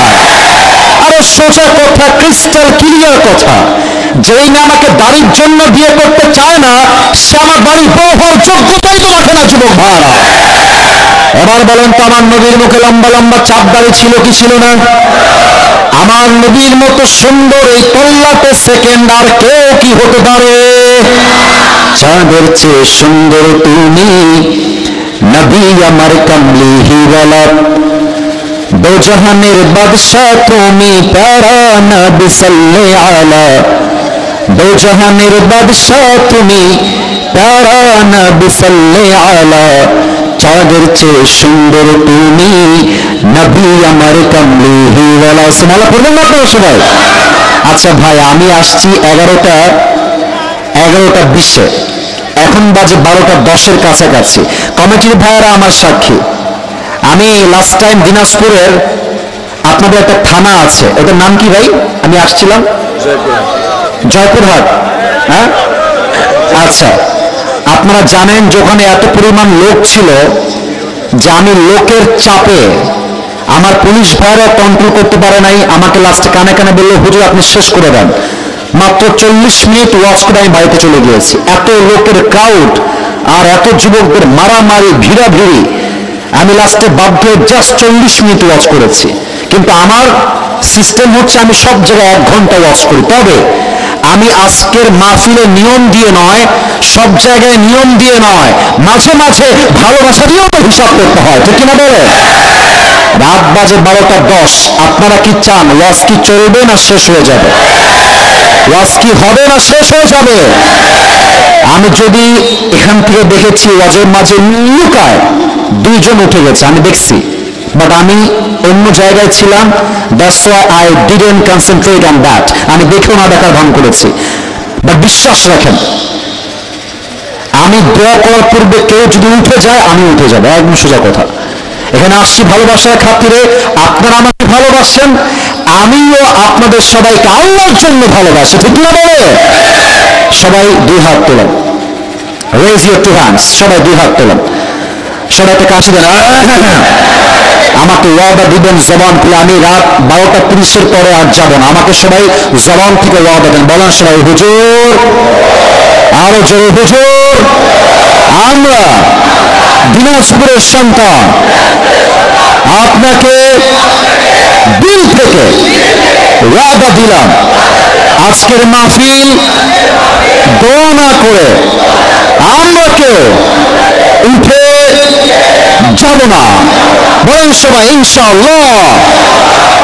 আরে সোজা কথা, ক্রিস্টাল ক্লিয়ার কথা, যেই না আমাকে দাড়ির জন্য বিয়ে করতে চায় না সে আমার বাড়ির বউ হওয়ার যোগ্যতাই তো রাখে না যুবক ভাইরা। এবার বলেন তো আমার নবীর মুখে লম্বা লম্বা চাপ দাড়ি ছিল কি ছিল না? আমার নবীর মতো সুন্দর এই তল্লাটে সেকেন্ড আর কেউ কি হতে পারে? চাঁদের চেয়ে সুন্দর তুমি নবী আমার কমলি হিওয়ালা, দো জাহানের বাদশাহ তুমি প্যারা নবী সাল্লে আলা, দো জাহানের বাদশাহ তুমি প্যারা নবী সাল্লে আলা, চাঁদের চেয়ে সুন্দর তুমি নবী আমার কমলি হিওয়ালা। সুবহানাল্লাহ পড়বেন না আপনারা সবাই? আচ্ছা ভাই, আমি আসছি 11:20, এখন বাজে 12:10 কাছাকাছি। কমিটির ভাইয়েরা আমার সাক্ষী। আমি লাস্ট টাইম দিনাজপুরের আপনাদের একটা থানা আছে, ওটার নাম কি ভাই? আমি আসছিলাম জয়পুরহাট। হ্যাঁ, আচ্ছা, আপনারা জানেন যে ওখানে এত পরিমাণ লোক ছিল যে আমি লোকের চাপে আমার পুলিশ ভাইরা কন্ট্রোল করতে পারে নাই। আমাকে লাস্টে কানে কানে বললো, হুজুর আপনি শেষ করে দেন। মাত্র 40 মিনিট ওয়াচ করে আমি বাড়িতে চলে গিয়েছি। এত লোকের ক্রাউড আর এত যুবকদের মারামারি ভিড়াভিড়ি, আমি লাস্টে বাধ্য জাস্ট 40 মিনিট ওয়াচ করেছি। কিন্তু আমার সিস্টেম হচ্ছে আমি সব জায়গায় 1 ঘন্টা ওয়াচ করি। তবে আমি আজকের মাহফিলে নিয়ম দিয়ে নয়, সব জায়গায় নিয়ম দিয়ে নয়, মাঝে মাঝে ভালোবাসা দিয়েও তো হিসাব করতে হয়, ঠিক কিনা বলে? রাত বাজে 12:10, আপনারা কি চান ওয়াজ কি চলবে না শেষ হয়ে যাবে? ওয়াজ কি হবে না শেষ হয়ে যাবে? আমি যদি এখান থেকে দেখেছি ওয়াজের মাঝে লুকায় 2 জন উঠে গেছে, আমি দেখছি, বাট আমি অন্য জায়গায় ছিলাম, that's why I didn't concentrate on that. আমি দেখেও না দেখার ভান করেছি। বাট বিশ্বাস রাখেন, আমি দোয়া করার পূর্বে কেউ যদি উঠে যায় আমি উঠে যাবো, একদম সোজা কথা। এখানে আসছি ভালোবাসার খাতিরে, আপনারা আমাকে ভালোবাসেন, আমিও আপনাদের সবাইকে আল্লাহর জন্য ভালোবাসি, ঠিক না বলে? সবাই 2 হাত তোলেন, রেজ ইউর 2 হ্যান্ডস, সবাই 2 হাত তোলেন, সবাই একটা কাশি দেন। আমাকে ওয়াদা দিবেন জবান খুলে, আমি রাত 12:30 পরে আর যাবো না। আমাকে সবাই জবান থেকে ওয়াদা দেন, বলেন সবাই হুজুর, আরো জোরে হুজুর, আমরা দিনাজপুরের সন্তান আপনাকে দিল থেকে ওয়াদা দিলাম, আজকের মাহফিল দোয়া না করে আমরা কেউ উঠে যাব না। বলেন সবাই ইনশাআল্লাহ।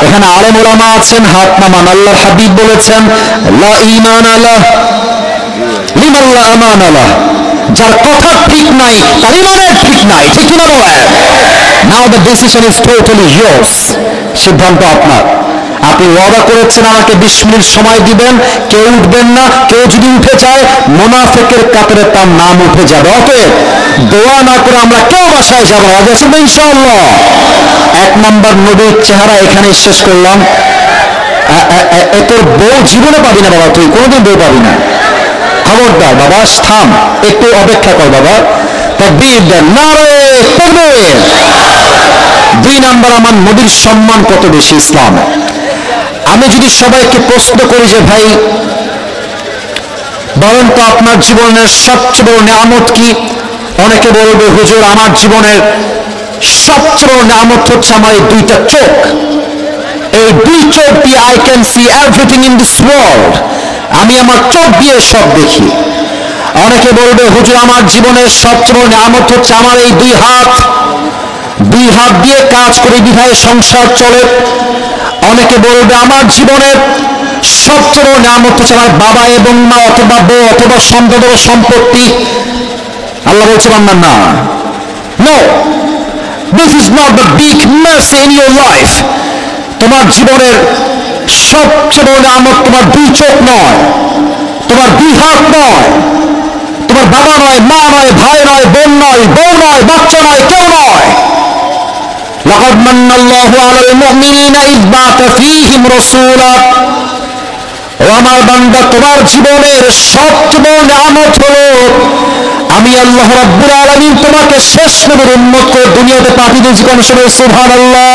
এখানে আলেম ওলামা আছেন, হাত নামান। আল্লাহর হাবিব বলেছেন, লা ঈমান আলাহ লিমান লা আমান আলাহ, যার কথা ঠিক নাই তার ঈমানের ঠিক নাই, ঠিক কিনা বলেন? Now the decision is totally yours, সিদ্ধান্ত আপনার। আপনি ওয়াদা করেছেন আমাকে 20 মিনিট সময় দিবেন, কেউ উঠবেন না। কেউ যদি উঠে যায় মুনাফিকের কাতারে তার নাম উঠে যাবে। অতএব দোয়া না করে আমরা কেউ বাসায় যাব না, আছেন ইনশাআল্লাহ। 1 নম্বর নবীর চেহারা এখানেই শেষ করলাম। তোর বউ জীবনে পাবি না বাবা, তুই কোনোদিন বউ পাবি না, খবরদার বাবা, থাম, একটু অপেক্ষা কর বাবা। তাকবীর দেন, নারে তাকবীর। 2 নম্বর, আমার নবীর সম্মান কত বেশি ইসলামে। আমি যদি সবাইকে প্রশ্ন করি যে ভাই বলেন তো আপনার জীবনের সবচেয়ে বড় নিয়ামত কি? অনেকে বলবে হুজুর আমার জীবনের সবচেয়ে বড় নিয়ামত হচ্ছে আমার এই দুইটা চোখ, এই দুই চোখ দিয়ে I can see everything in this world, আমি আমার চোখ দিয়ে সব দেখি। অনেকে বলবে হুজুর আমার জীবনের সবচেয়ে বড় নিয়ামত হচ্ছে আমার এই দুই হাত, দুই হাত দিয়ে কাজ করে বিধায় সংসার চলে। অনেকে বলবে আমার জীবনের সবচেয়ে বড় নিয়ামত হচ্ছে আমার বাবা এবং মা, অথবা বউ, অথবা সম্পদ ও সম্পত্তি। আল্লাহ বলছে বান্দা না, no, this is not the big messy in your life. তোমার জীবনের সবচেয়ে বড় নিয়ামত তোমার দুই চোখ নয়, তোমার দুই হাত নয়, তোমার বাবা নয়, মা নয়, ভাই নয়, বোন নয়, বউ নয়, বাচ্চা নয়, কেউ নয়। লাকাদ মান্নাল্লাহু আলাল মুমিনিনা ইয বা'আথা ফীহিম রাসূলা। ও আমার বান্দা, তোমার জীবনের সবচেয়ে বড় নিয়ামত হলো আমি আল্লাহ রাব্বুল আলামিন তোমাকে শেষ নবীর উম্মত করে দুনিয়াতে পাঠিয়ে দিয়েছি। কোন সময় সুবহানাল্লাহ।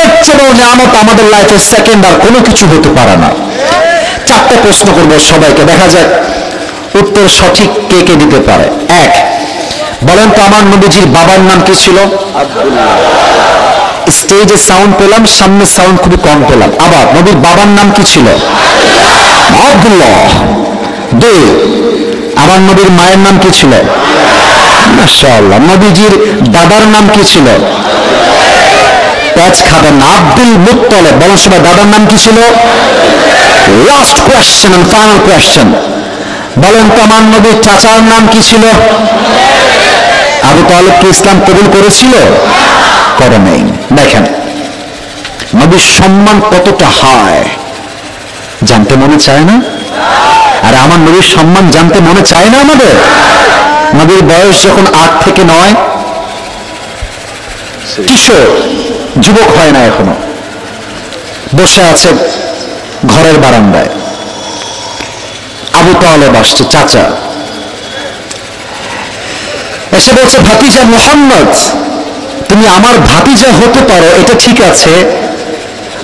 এর চেয়ে বড় নিয়ামত আমাদের লাইফে সেকেন্ড আর কোনো কিছু হতে পারে না। চারটা প্রশ্ন করব সবাইকে, দেখা যাক উত্তর সঠিক কে কে দিতে পারে। এক, বলেন তো আমার নবীজির বাবার নাম কি ছিল? স্টেজে সাউন্ড পেলাম, সামনে সাউন্ড খুবই কম পেলাম। আবার নবীর বাবার নাম কি ছিল? আব্দুল্লাহ। দুই, আমার নবীর মায়ের নাম কি ছিল? মাশাআল্লাহ। নবীজির দাদার নাম কি ছিল? প্যাচ খাবেন না, আব্দুল মুত্তালিব। বলার সময় দাদার নাম কি ছিল? Last question and final question, বলেন তো আমার নবীর চাচার নাম কি ছিল? আবু তালেব কি ইসলাম কবুল করেছিল? করে নাই। দেখেন নবীর সম্মান কতটা হাই জানতে মনে চায় না? আর আমার নবীর সম্মান জানতে মনে চায় না আমাদের? নবীর বয়স যখন 8 থেকে 9, কিশোর, যুবক হয় না এখনো, বসে আছে ঘরের বারান্দায়। আবু তালেব আসছে, চাচা এসে বলছে, ভাতিজা মুহাম্মদ, তুমি আমার ভাতিজা হতে পারো এটা ঠিক আছে,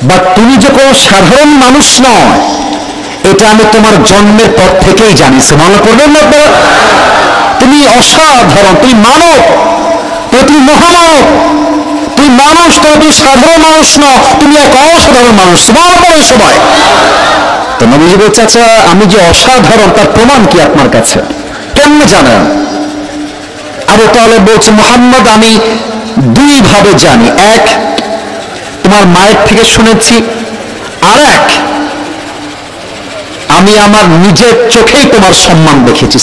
বাট তুমি যে কোনো সাধারণ মানুষ নয় এটা আমি তোমার জন্মের পর থেকেই জানি। মনে করবেন না আপনারা? তুমি অসাধারণ, তুমি মানব, তুমি মহামানব, তুমি মানুষ, তুমি সাধারণ মানুষ নও, তুমি এক অসাধারণ মানুষ। বলেন সবাই। তো নবীজি বলছে, আচ্ছা আমি যে অসাধারণ তার প্রমাণ কি আপনার কাছে, কেমনে জানেন? আবু তালেব বলছে, মুহাম্মদ আমি দুই ভাবে জানি। এক, তোমার মায়ের থেকে শুনেছি, আর এক, আমি আমার নিজের চোখেই তোমার সম্মান দেখেছি।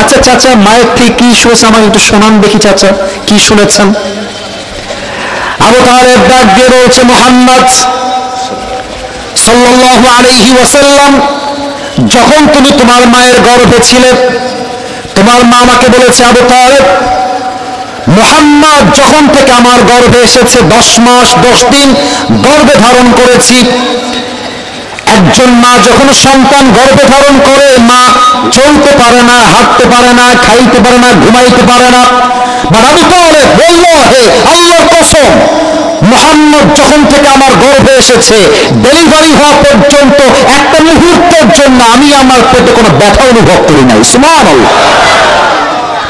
আচ্ছা চাচা, মায়ের থেকে কি শুনেছেন আমাকে একটু শোনান দেখি। চাচা কি শুনেছেন? আবু তালেব ডাক দিয়ে বলছে, মুহাম্মদ সাল্লাল্লাহু আলাইহি ওয়াসাল্লাম, যখন তুমি তোমার মায়ের গর্ভে ছিলে তোমার মা আমাকে বলেছে, আবু তালেব মুহাম্মদ যখন থেকে আমার গর্ভে এসেছে 10 মাস 10 দিন গর্ভে ধারণ করেছি। একজন মা যখন সন্তান গর্ভে ধারণ করে, মা চলতে পারে না, হাঁটতে পারে না, খাইতে পারে না, ঘুমাইতে পারে না। আবু তালেব বলল, হে আল্লাহর কসম, মুহাম্মদ যখন থেকে আমার গর্ভে এসেছে ডেলিভারি হওয়া পর্যন্ত একটা মুহূর্তের জন্য আমি আমার পেটে কোনো ব্যথা অনুভব করি নাই। সুবহানাল্লাহ।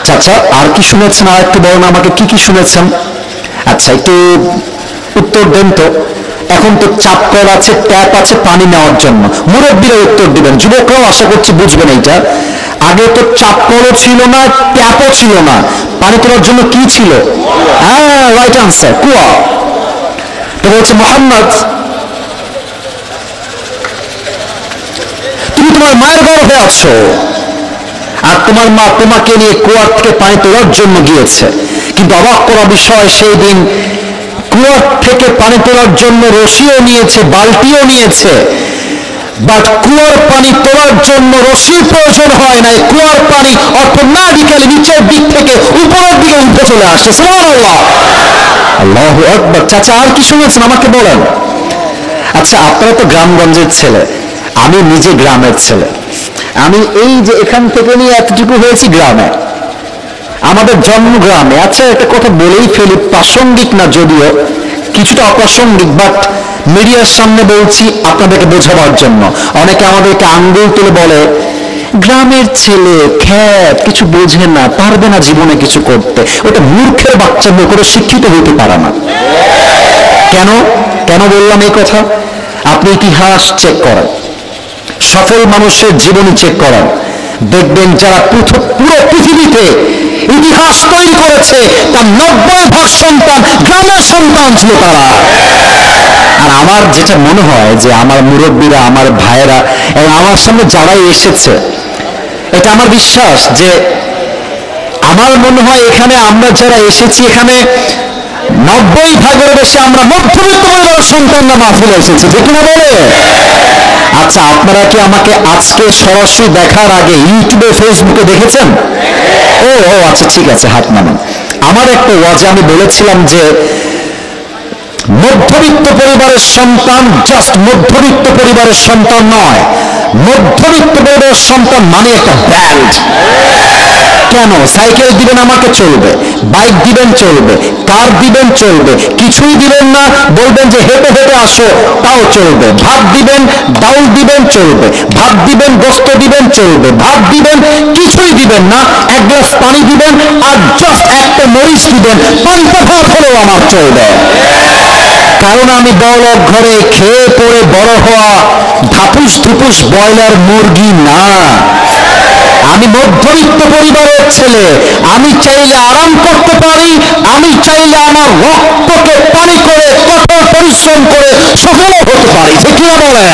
চাচা আর কি শুনেছেন? আর একটু বলেন আমাকে, কি কি শুনেছেন? আচ্ছা একটু উত্তর দেন তো। এখন তো চাপ কল আছে, ট্যাপ আছে পানি নেওয়ার জন্য, মুরব্বীরা উত্তর দিবেন, যুবকরাও আশা করছি বুঝবেন এইটা। আগে তো চাপ কলও ছিল না, ট্যাপও ছিল না, পানি তোলার জন্য কি ছিল? হ্যাঁ, রাইট আনসার, কুয়া। তো বলছে, মুহাম্মদ তুমি তোমার মায়ের গর্ভে আছো, আর তোমার মা তোমাকে নিয়ে কুয়ার থেকে পানি তোলার জন্য গিয়েছে। কিন্তু অবাক করা বিষয়, সেই দিন কুয়ার থেকে পানি তোলার জন্য রশিও নিয়েছে, বালতিও নিয়েছে, বাট কুয়ার পানি তোলার জন্য রশির প্রয়োজন হয় নাই। কুয়ার পানি অটোমেটিক্যালি নিচের দিক থেকে উপরের দিকে উঠে চলে আসছে। সুবহানাল্লাহ, আল্লাহু আকবার। চাচা আর কি শুনেছেন আমাকে বলেন। আচ্ছা আপনারা তো গ্রামগঞ্জের ছেলে, আমি নিজে গ্রামের ছেলে। আমি এই যে এখান থেকে নিয়ে এতটুকু হয়েছি গ্রামে, আমাদের জন্ম গ্রামে। আচ্ছা একটা কথা বলেই ফেলি, প্রাসঙ্গিক না যদিও, কিছুটা অপ্রাসঙ্গিক, বাট মিডিয়ার সামনে বলছি আপনাদেরকে বোঝাবার জন্য। অনেকে আমাদেরকে আঙ্গুল তুলে বলে গ্রামের ছেলে খ্যাত, কিছু বোঝে না, পারবে না জীবনে কিছু করতে। ওটা মূর্খের বাচ্চা, করে শিক্ষিত হইতে পারে না। কেন কেন বললাম এই কথা? আপনি ইতিহাস চেক করেন, সফল মানুষের জীবনী চেক করেন, দেখবেন যারা পুরো পৃথিবীতে ইতিহাস তৈরি করেছে তার 90% সন্তান গ্রামের সন্তান ছিল তারা। আর আমার যেটা মনে হয় যে আমার মুরব্বীরা, আমার ভাইয়েরা এবং আমার সামনে যারাই এসেছে, এটা আমার বিশ্বাস যে আমার মনে হয় এখানে আমরা যারা এসেছি, এখানে 90% বেশি আমরা মধ্যবিত্ত পরিবারের সন্তানরা মাহফিলে এসেছি, ঠিক না বলে? আচ্ছা, আপনারা কি আমাকে আজকে সরাসরি দেখার আগে ইউটিউবে ফেসবুকে দেখেছেন? ও আচ্ছা, ঠিক আছে, হাত নামান। আমার একটা ওয়াজে আমি বলেছিলাম যে মধ্যবিত্ত পরিবারের সন্তান জাস্ট মধ্যবিত্ত পরিবারের সন্তান নয়, মধ্যবিত্ত পরিবারের সন্তান মানে একটা ব্র্যান্ড। কেন? সাইকেল দিবেন আমাকে, চলবে, বাইক দিবেন চলবে, কার দিবেন চলবে, কিছুই দিবেন না বলবেন যে হেঁটে হেঁটে আসো, তাও চলবে। ভাত দিবেন, ডাউল দিবেন চলবে, ভাত দিবেন, গোস্ত দিবেন চলবে, ভাত দিবেন, কিছুই দিবেন না, এক গ্লাস পানি দিবেন আর জাস্ট একটা মরিচ দিবেন, পান্তা ভাত হলেও আমার চলবে। কারণ আমি বড়লোক ঘরে খেয়ে পড়ে বড় হওয়া ধাপুস ধুপুস ব্রয়লার মুরগি না, আমি মধ্যবিত্ত পরিবারের ছেলে। আমি চাইলে আরাম করতে পারি, আমি চাইলে আমার রক্তকে পানি করে কঠোর পরিশ্রম করে সফল হতে পারি, ঠিক না বলে?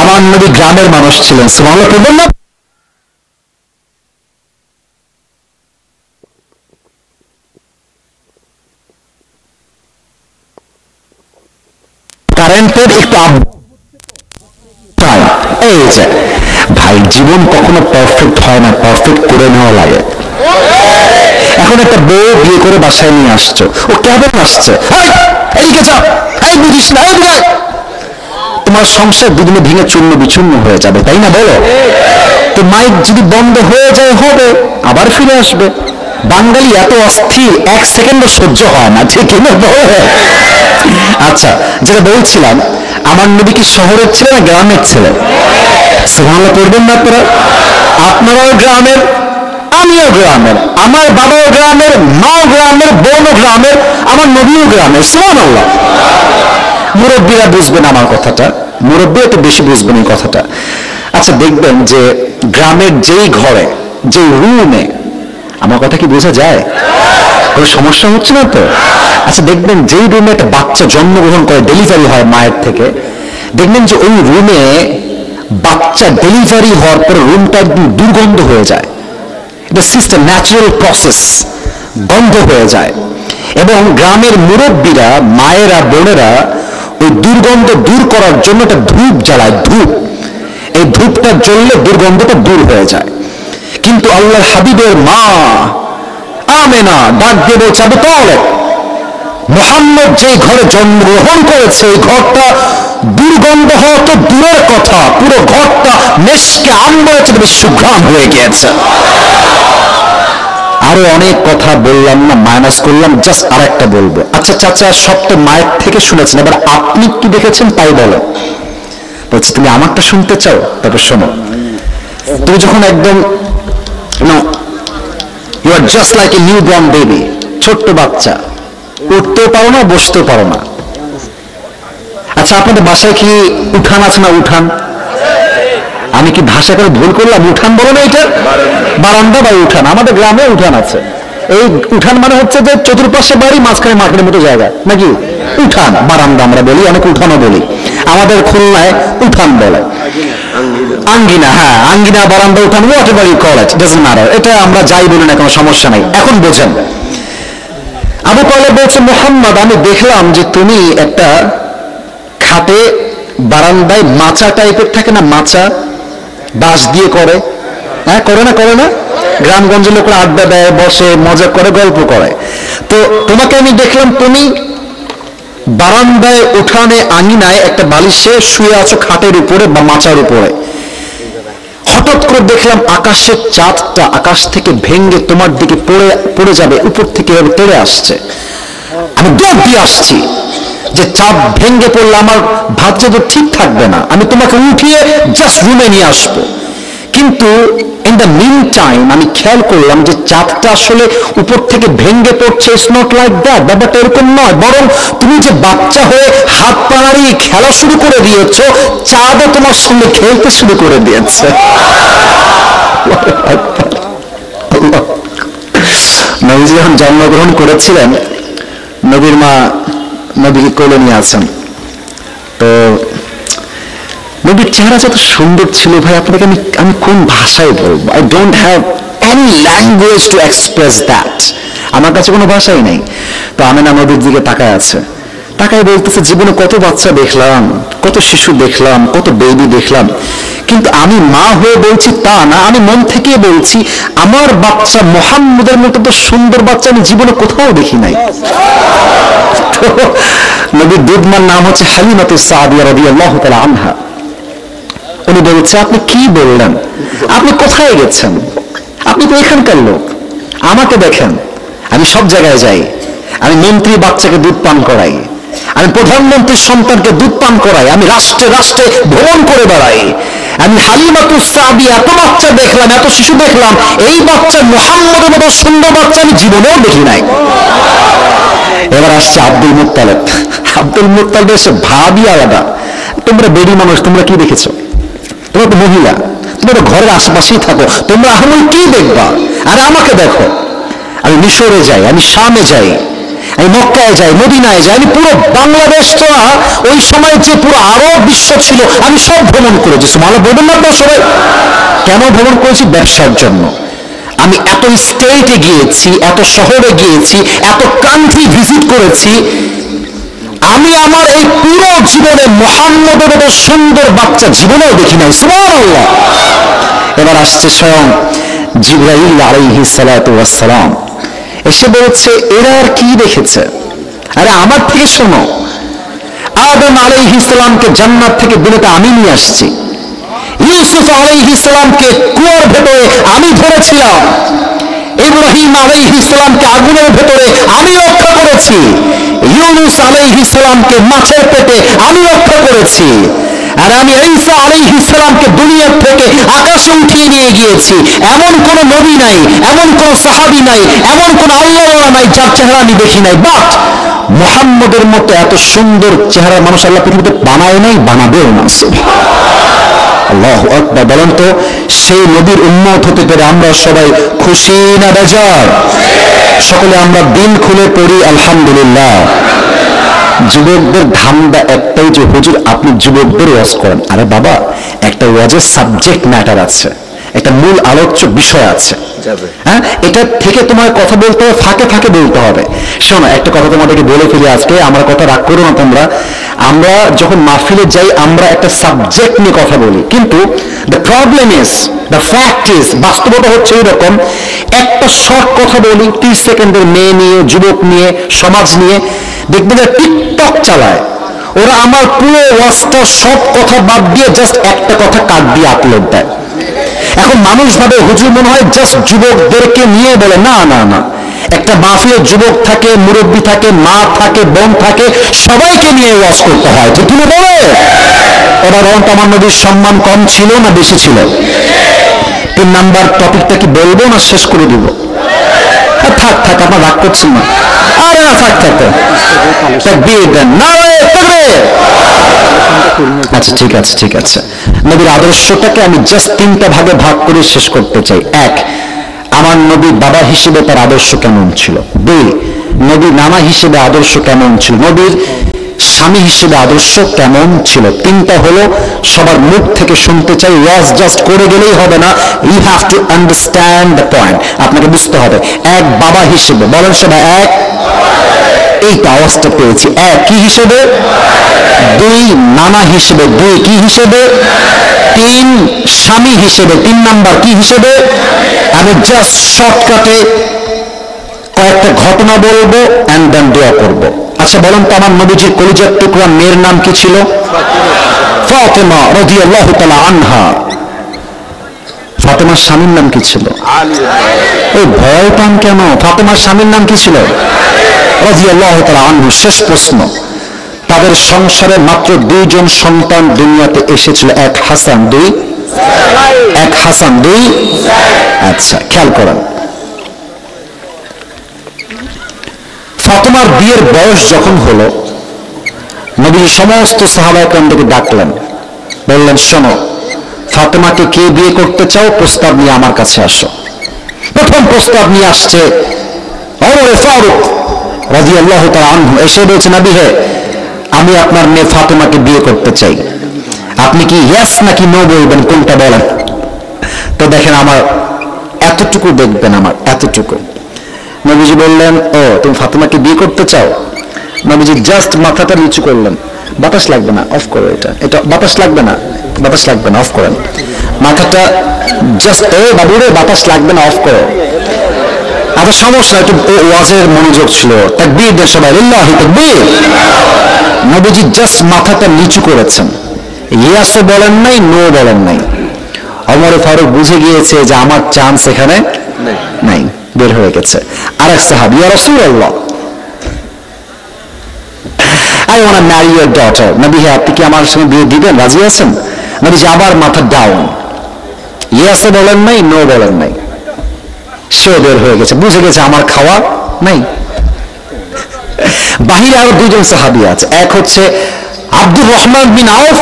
আমার নবী গ্রামের মানুষ ছিলেন, সুবহানাল্লাহ বলবেন না? কারেন্টের একটু এই যে ভাই, জীবন কখনো পারফেক্ট হয় না, পারফেক্ট করে নেওয়া লাগে। এখন একটা বউ বিয়ে করে বাসায় নিয়ে আসছো, ও কেমন আসছে, এইদিকে যা, এই বুঝিস না, তোমার সংসার দুদিনে ভেঙে চূর্ণ বিচূর্ণ হয়ে যাবে, তাই না বলো? তো মাইক যদি বন্ধ হয়ে যায় হবে, আবার ফিরে আসবে। বাঙালি এত অস্থির, 1 সেকেন্ডও সহ্য হয় না, ঠিক না বলো? আচ্ছা, যেটা বলছিলাম, আমার নবী কি শহরের ছেলে না গ্রামের ছেলে? সুবহানাল্লাহ পড়বেন না আপনারা? আপনারাও গ্রামের, আমিও গ্রামের, আমার বাবাও গ্রামের, মাও গ্রামের, বোনও গ্রামের, আমার নবীও গ্রামের, সুবহানাল্লাহ। মুরব্বীরা বুঝবেন আমার কথাটা, মুরব্বীরা তো বেশি বুঝবেন এই কথাটা। আচ্ছা, দেখবেন যে গ্রামের যেই ঘরে, যে রুমে, আমার কথা কি বোঝা যায়? কোনো সমস্যা হচ্ছে না তো? আচ্ছা, দেখবেন যেই রুমে একটা বাচ্চা জন্মগ্রহণ করে, ডেলিভারি হয় মায়ের থেকে, দেখবেন যে ওই রুমে বাচ্চা ডেলিভারি হওয়ার পর রুমটা একদম দুর্গন্ধ হয়ে যায়। এটা সিস্টেম, ন্যাচারাল প্রসেস, গন্ধ হয়ে যায়। এবং গ্রামের মুরব্বীরা, মায়েরা, বোনেরা ওই দুর্গন্ধ দূর করার জন্য একটা ধূপ জ্বালায়, ধূপ। এই ধূপটা জ্বললে দুর্গন্ধটা দূর হয়ে যায়। কিন্তু আল্লাহর হাবিবের মা আমেনা ডাক দিয়ে বলছে, আবু তালেব, মুহাম্মদ যে ঘরে জন্মগ্রহণ করেছে ওই ঘরটা দুর্গন্ধ হওয়া তো দূরের কথা, পুরো ঘরটা মেশকে আম্বরে থেকে সুঘ্রাণ হয়ে গিয়েছে। আরো অনেক কথা বললাম না, মাইনাস করলাম, জাস্ট আরেকটা বলবো। আচ্ছা চাচা, সব তো মায়ের থেকে শুনেছেন, এবার আপনি কি দেখেছেন তাই বলো। বলছি, তুমি আমারটা শুনতে চাও? তারপর শোনো। তুমি যখন একদম you are just like a new born baby, ছোট্ট বাচ্চা, উঠতেও পারো না, বসতেও পারো না। আচ্ছা, আপনাদের বাসায় কি উঠান আছে না? উঠান, আমি কি ভাষা করে ভুল করলাম? উঠান বলো না, এটা বারান্দা বা উঠান। আমাদের গ্রামে উঠান আছে। এই উঠান মানে হচ্ছে যে চতুর্পাশে বাড়ি, মাঝখানে মাঠের মতো জায়গা, নাকি? উঠান, বারান্দা আমরা বলি, অনেক উঠানও বলি। আমাদের খুলনায় উঠান বলে, আঙ্গিনা। হ্যাঁ, আঙ্গিনা, বারান্দা, উঠান, whatever you call it, doesn't matter. এটা আমরা যাই বলি না, কোনো সমস্যা নাই। এখন বোঝেন, আবু তালেব বলছে, মুহাম্মদ, আমি দেখলাম যে তুমি একটা খাটে বারান্দায় মাচা টাইপের থাকে না, মাচা বাঁশ দিয়ে করে, হ্যাঁ করে না, করে না? গ্রামগঞ্জের লোকরা আড্ডা দেয়, বসে, মজা করে, গল্প করে। তো তোমাকে আমি দেখলাম তুমি বারান্দায়, উঠানে, আঙিনায় একটা বালিশে শুয়ে আছো, খাটের উপরে বা মাচার উপরে। হঠাৎ করে দেখলাম আকাশের চাঁদটা আকাশ থেকে ভেঙে তোমার দিকে পড়ে যাবে, উপর থেকে তেড়ে আসছে। আমি দৌড় দিয়ে আসছি যে চাপ ভেঙে পড়লে আমার ভাবছে তো ঠিক থাকবে না, আমি তোমাকে উঠিয়ে জাস্ট রুমে নিয়ে আসবো। কিন্তু ইন দ্য মিন টাইম আমি খেয়াল করলাম যে চাঁদটা আসলে উপর থেকে ভেঙে পড়ছে। ইটস নট লাইক দ্যাট, ব্যাপারটা এরকম নয়, বরং তুমি যে বাচ্চা হয়ে হাত পা নাড়িয়ে খেলা শুরু করে দিয়েছ, চাঁদও তোমার সঙ্গে খেলতে শুরু করে দিয়েছে। নবীজি যখন জন্মগ্রহণ করেছিলেন, নবীর মা নবীকে কোলে নিয়ে আছেন, তো নবীর চেহারা যত সুন্দর ছিল ভাই, আপনাকে আমি কোন ভাষায় বলবো? I don't have any language to express that. আমার কাছে কোনো ভাষাই নেই। তো আমেনা নবীর দিকে তাকায় আছে, তাকায় বলতেছে, জীবনে কত বাচ্চা দেখলাম, কত শিশু দেখলাম, কত বেবি দেখলাম, কিন্তু আমি মা হয়ে বলছি তা না, আমি মন থেকে বলছি আমার বাচ্চা মুহাম্মদের মতো তো সুন্দর বাচ্চা আমি জীবনে কোথাও দেখি নাই। তো নবীর দুধমার নাম হচ্ছে হালিমাতুস সাদিয়া রাদিয়াল্লাহু তাআলা আনহা। উনি বলছে, আপনি কি বললেন? আপনি কোথায় গেছেন? আপনি তো এখানকার লোক, আমাকে দেখেন, আমি সব জায়গায় যাই, আমি মন্ত্রী বাচ্চাকে দুধ পান করাই, আমি প্রধানমন্ত্রীর সন্তানকে দুধ পান করাই, আমি রাষ্ট্রে রাষ্ট্রে ভ্রমণ করে বেড়াই, আমি হালিমাতুস সাদিয়া এত বাচ্চা দেখলাম, এত শিশু দেখলাম, এই বাচ্চা মুহাম্মদের মতো সুন্দর বাচ্চা আমি জীবনেও দেখি নাই। এবার আসছে আব্দুল মুত্তালিব। আব্দুল মুত্তালিবের ভাবই আলাদা। তোমরা বেরি মানুষ, তোমরা কি দেখেছো? তোমরা তো মহিলা, তোমরা তো ঘরের আশেপাশেই থাকো, তোমরা আমি কি দেখবা? আরে আমাকে দেখো, আমি মিশরে যাই, আমি শামে যাই, আমি মক্কায় যাই, মদিনায় যাই, আমি পুরো বাংলাদেশ তো ওই সময় যে পুরো আরব বিশ্ব ছিল আমি সব ভ্রমণ করেছি। সুবহানাল্লাহ বলবেন না আপনারা সবাই? কেন ভ্রমণ করেছি? ব্যবসার জন্য। আমি এত স্টেটে গিয়েছি, এত শহরে গিয়েছি, এত কান্ট্রি ভিজিট করেছি, আমি আমার এই পুরো জীবনে মুহাম্মদের মতো সুন্দর বাচ্চা জীবনেও দেখি নাই। সুবহানাল্লাহ। এবার আসছে স্বয়ং জিবরাইল আলাইহিস সালাতু ওয়াস সালাম, এসে বলছে, এরা আর কি দেখেছে? আরে আমার থেকে শোনো, আদম আলাইহিস সালামকে জান্নাত থেকে দুনিয়াতে আমি নিয়ে আসছি, ইউসুফ আলাইহিস সালামকে কুয়ার ভেতরে আমি ধরেছিলাম, ইব্রাহিম আলাইহিস সালামকে আগুনের ভেতরে আমি রক্ষা করেছি, ইউনূস আলাইহিস সালামকে মাছের পেটে আমি রক্ষা করেছি, আর আমি ঈসা আলাইহিস সালামকে দুনিয়া থেকে আকাশে উঠিয়ে নিয়ে গিয়েছি। এমন কোন নবী নাই, এমন কোন সাহাবী নাই, এমন কোন আল্লাহওয়ালা নাই যার চেহারা আমি দেখি নাই। বাট মুহাম্মদের মতো এত সুন্দর চেহারা মানুষ আল্লাহ পৃথিবীতে বানায় নাই, বানাবেও না। আল্লাহু আকবার। বলেন তো, সেই নবীর উম্মত হতে পেরে আমরা সবাই খুশি না বেজার? সকলে আমরা দিল খুলে পড়ি আলহামদুলিল্লাহ। যুবকদের ধান্দা একটাই যে হুজুর আপনি যুবকদের ওয়াজ করেন। আরে বাবা, একটা ওয়াজের সাবজেক্ট ম্যাটার আছে, একটা মূল আলোচ্য বিষয় আছে, হ্যাঁ, এটা থেকে তোমার কথা বলতে হবে, ফাঁকে ফাঁকে বলতে হবে। শোনো, একটা কথা তোমাদেরকে বলে ফেলি আজকে, আমার কথা রাগ করো না তোমরা। আমরা যখন মাহফিলে যাই আমরা একটা সাবজেক্ট নিয়ে কথা বলি, কিন্তু the problem is, the fact is, বাস্তবতা হচ্ছে এরকম, একটা শর্ট কথা বলি 30 সেকেন্ডের মেয়ে নিয়ে, যুবক নিয়ে, সমাজ নিয়ে, দেখবে যে টিকটক চালায় ওরা, আমার পুরো ওয়াজটা সব কথা বাদ দিয়ে জাস্ট একটা কথা কাট দিয়ে আপলোড দেয়। এখন মানুষ ভাবে হুজুর মনে হয় জাস্ট যুবকদেরকে নিয়ে বলে, না না না, একটা মাহফিলে যুবক থাকে, মুরব্বী থাকে, মা থাকে, বোন থাকে, সবাইকে নিয়ে ওয়াজ করতে হয়। ঠিক তুমি বলে এবার আমার নবীর সম্মান কম ছিল না বেশি ছিল? 3 নাম্বার টপিকটা কি বলবো না শেষ করে দিব? থাক থাক, আপনার রাগ করছেন না? আরে না, থাক থাক, বিয়ে দেন না। আচ্ছা ঠিক আছে ঠিক আছে। নবীর আদর্শটাকে আমি জাস্ট 3টা ভাগে ভাগ করে শেষ করতে চাই। 1, আমার নবীর বাবা হিসেবে তার আদর্শ কেমন ছিল। 2, নবীর নানা হিসেবে আদর্শ কেমন ছিল। নবীর স্বামী হিসেবে আদর্শ কেমন ছিল। 3টা হলো সবার মুখ থেকে শুনতে চাই। ওয়াজ জাস্ট করে গেলেই হবে না, you have to understand the point. আপনাকে বুঝতে হবে। 1, বাবা হিসেবে, বলেন সবাই 1, এইটা আওয়াজটা পেয়েছি। 1 কি হিসেবে? 2 নানা হিসেবে। 2 কি হিসেবে? 3 স্বামী হিসেবে। 3 নাম্বার কি হিসেবে? আমি জাস্ট শর্টকাটে কয়েকটা ঘটনা বলবো এন্ড দেন দোয়া করব। আচ্ছা বলেন তো, আমার নবীজির কলিজার টুকরা মেয়ের নাম কি ছিল? ফাতেমা রাদিয়াল্লাহু তাআলা আনহা। ফাতেমার স্বামীর নাম কি ছিল? আলী। এই ভয় পান কেন? ফাতেমার স্বামীর নাম কি ছিল? রাদিয়াল্লাহু তাআলা আনহু। শেষ প্রশ্ন, তাদের সংসারে মাত্র 2 জন সন্তান দুনিয়াতে এসেছিল, এক হাসান দুই আচ্ছা খেয়াল করেন, ফাতেমার বিয়ের বয়স যখন হলো, নবী সমস্ত সাহাবায়ে কেরামকে ডাকলেন, বললেন শোনো, ফাতেমাকে কে বিয়ে করতে চাও প্রস্তাব নিয়ে আমার কাছে আসো। প্রথম প্রস্তাব নিয়ে আসছে ওমর ফারুক রাদিয়াল্লাহু তাআলা আনহু। এসে বলছে, নবী হে, আমি আপনার মেয়ে ফাতেমাকে বিয়ে করতে চাই, আপনি কি ইয়েস নাকি নো বলবেন, কোনটা বলেন? তো দেখেন, আমার এতটুকু দেখবেন, আমার এতটুকু। নবীজি বললেন, ও তুমি ফাতেমাকে বিয়ে করতে চাও? নবীজি জাস্ট মাথাটা নিচু করলেন, বাতাস লাগবে না, অফ করো, এটা বাতাস লাগবে না, অফ করেন মাথাটা, জাস্ট বাবুরে বাতাস লাগবে না, অফ করো। আচ্ছা সমস্যা, একটু ওয়াজের মনোযোগ ছিল, তাকবীর দেন সবাই, লিল্লাহি তাকবীর। নবীজি জাস্ট মাথাটা নিচু করেছেন, ইয়াসও বলেন নাই, নো বলেন নাই। ওমর ফারুক বুঝে গিয়েছে যে আমার চান্স এখানে নাই, বের হয়ে গেছে। আরেক সাহাবী, ইয়া রাসূলুল্লাহ, I want to marry your daughter. নবী হে, আপনি কি আমার সঙ্গে বিয়ে দিবেন, রাজি আছেন? নবীজি আবার মাথা ডাউন, ইয়াসও বলেন নাই, নো বলেন নাই, সে বের হয়ে গেছে, বুঝে গেছে আমার খাওয়া নাই। বাহিরে আরো 2 জন সাহাবী আছে, এক হচ্ছে আব্দুর রহমান বিন আউফ,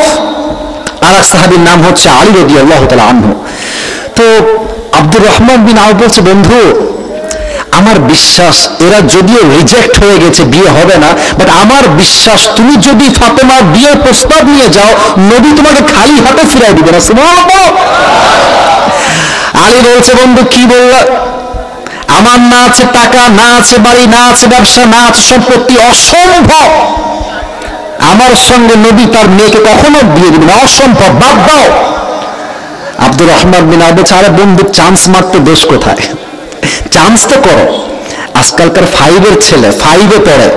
আর এক সাহাবীর নাম হচ্ছে আলী রাদিয়াল্লাহু তাআলা আনহু। তো আব্দুর রহমান বিন আউফ বলছে, বন্ধু আমার বিশ্বাস এরা যদিও রিজেক্ট হয়ে গেছে, বিয়ে হবে না, বাট আমার বিশ্বাস তুমি যদি ফাতেমার বিয়ের প্রস্তাব নিয়ে যাও, নবী তোমাকে খালি হাতে ফিরাই দিবে না। সুবহানাল্লাহ। আলী বলছে, বন্ধু কি বললা, আমার না আছে টাকা, না আছে বাড়ি, না আছে ব্যবসা, না আছে সম্পত্তি, অসম্ভব আমার সঙ্গে নবী তার মেয়েকে কখনো বিয়ে দিবে না, অসম্ভব, বাদ দাও। আব্দুর রহমান বিন আউফ বলছে, আরে বন্ধু চান্স মারতে দোষ কোথায়, চান্স তো করো। আজকালকার 5-এর ছেলে 5-এ পড়ে,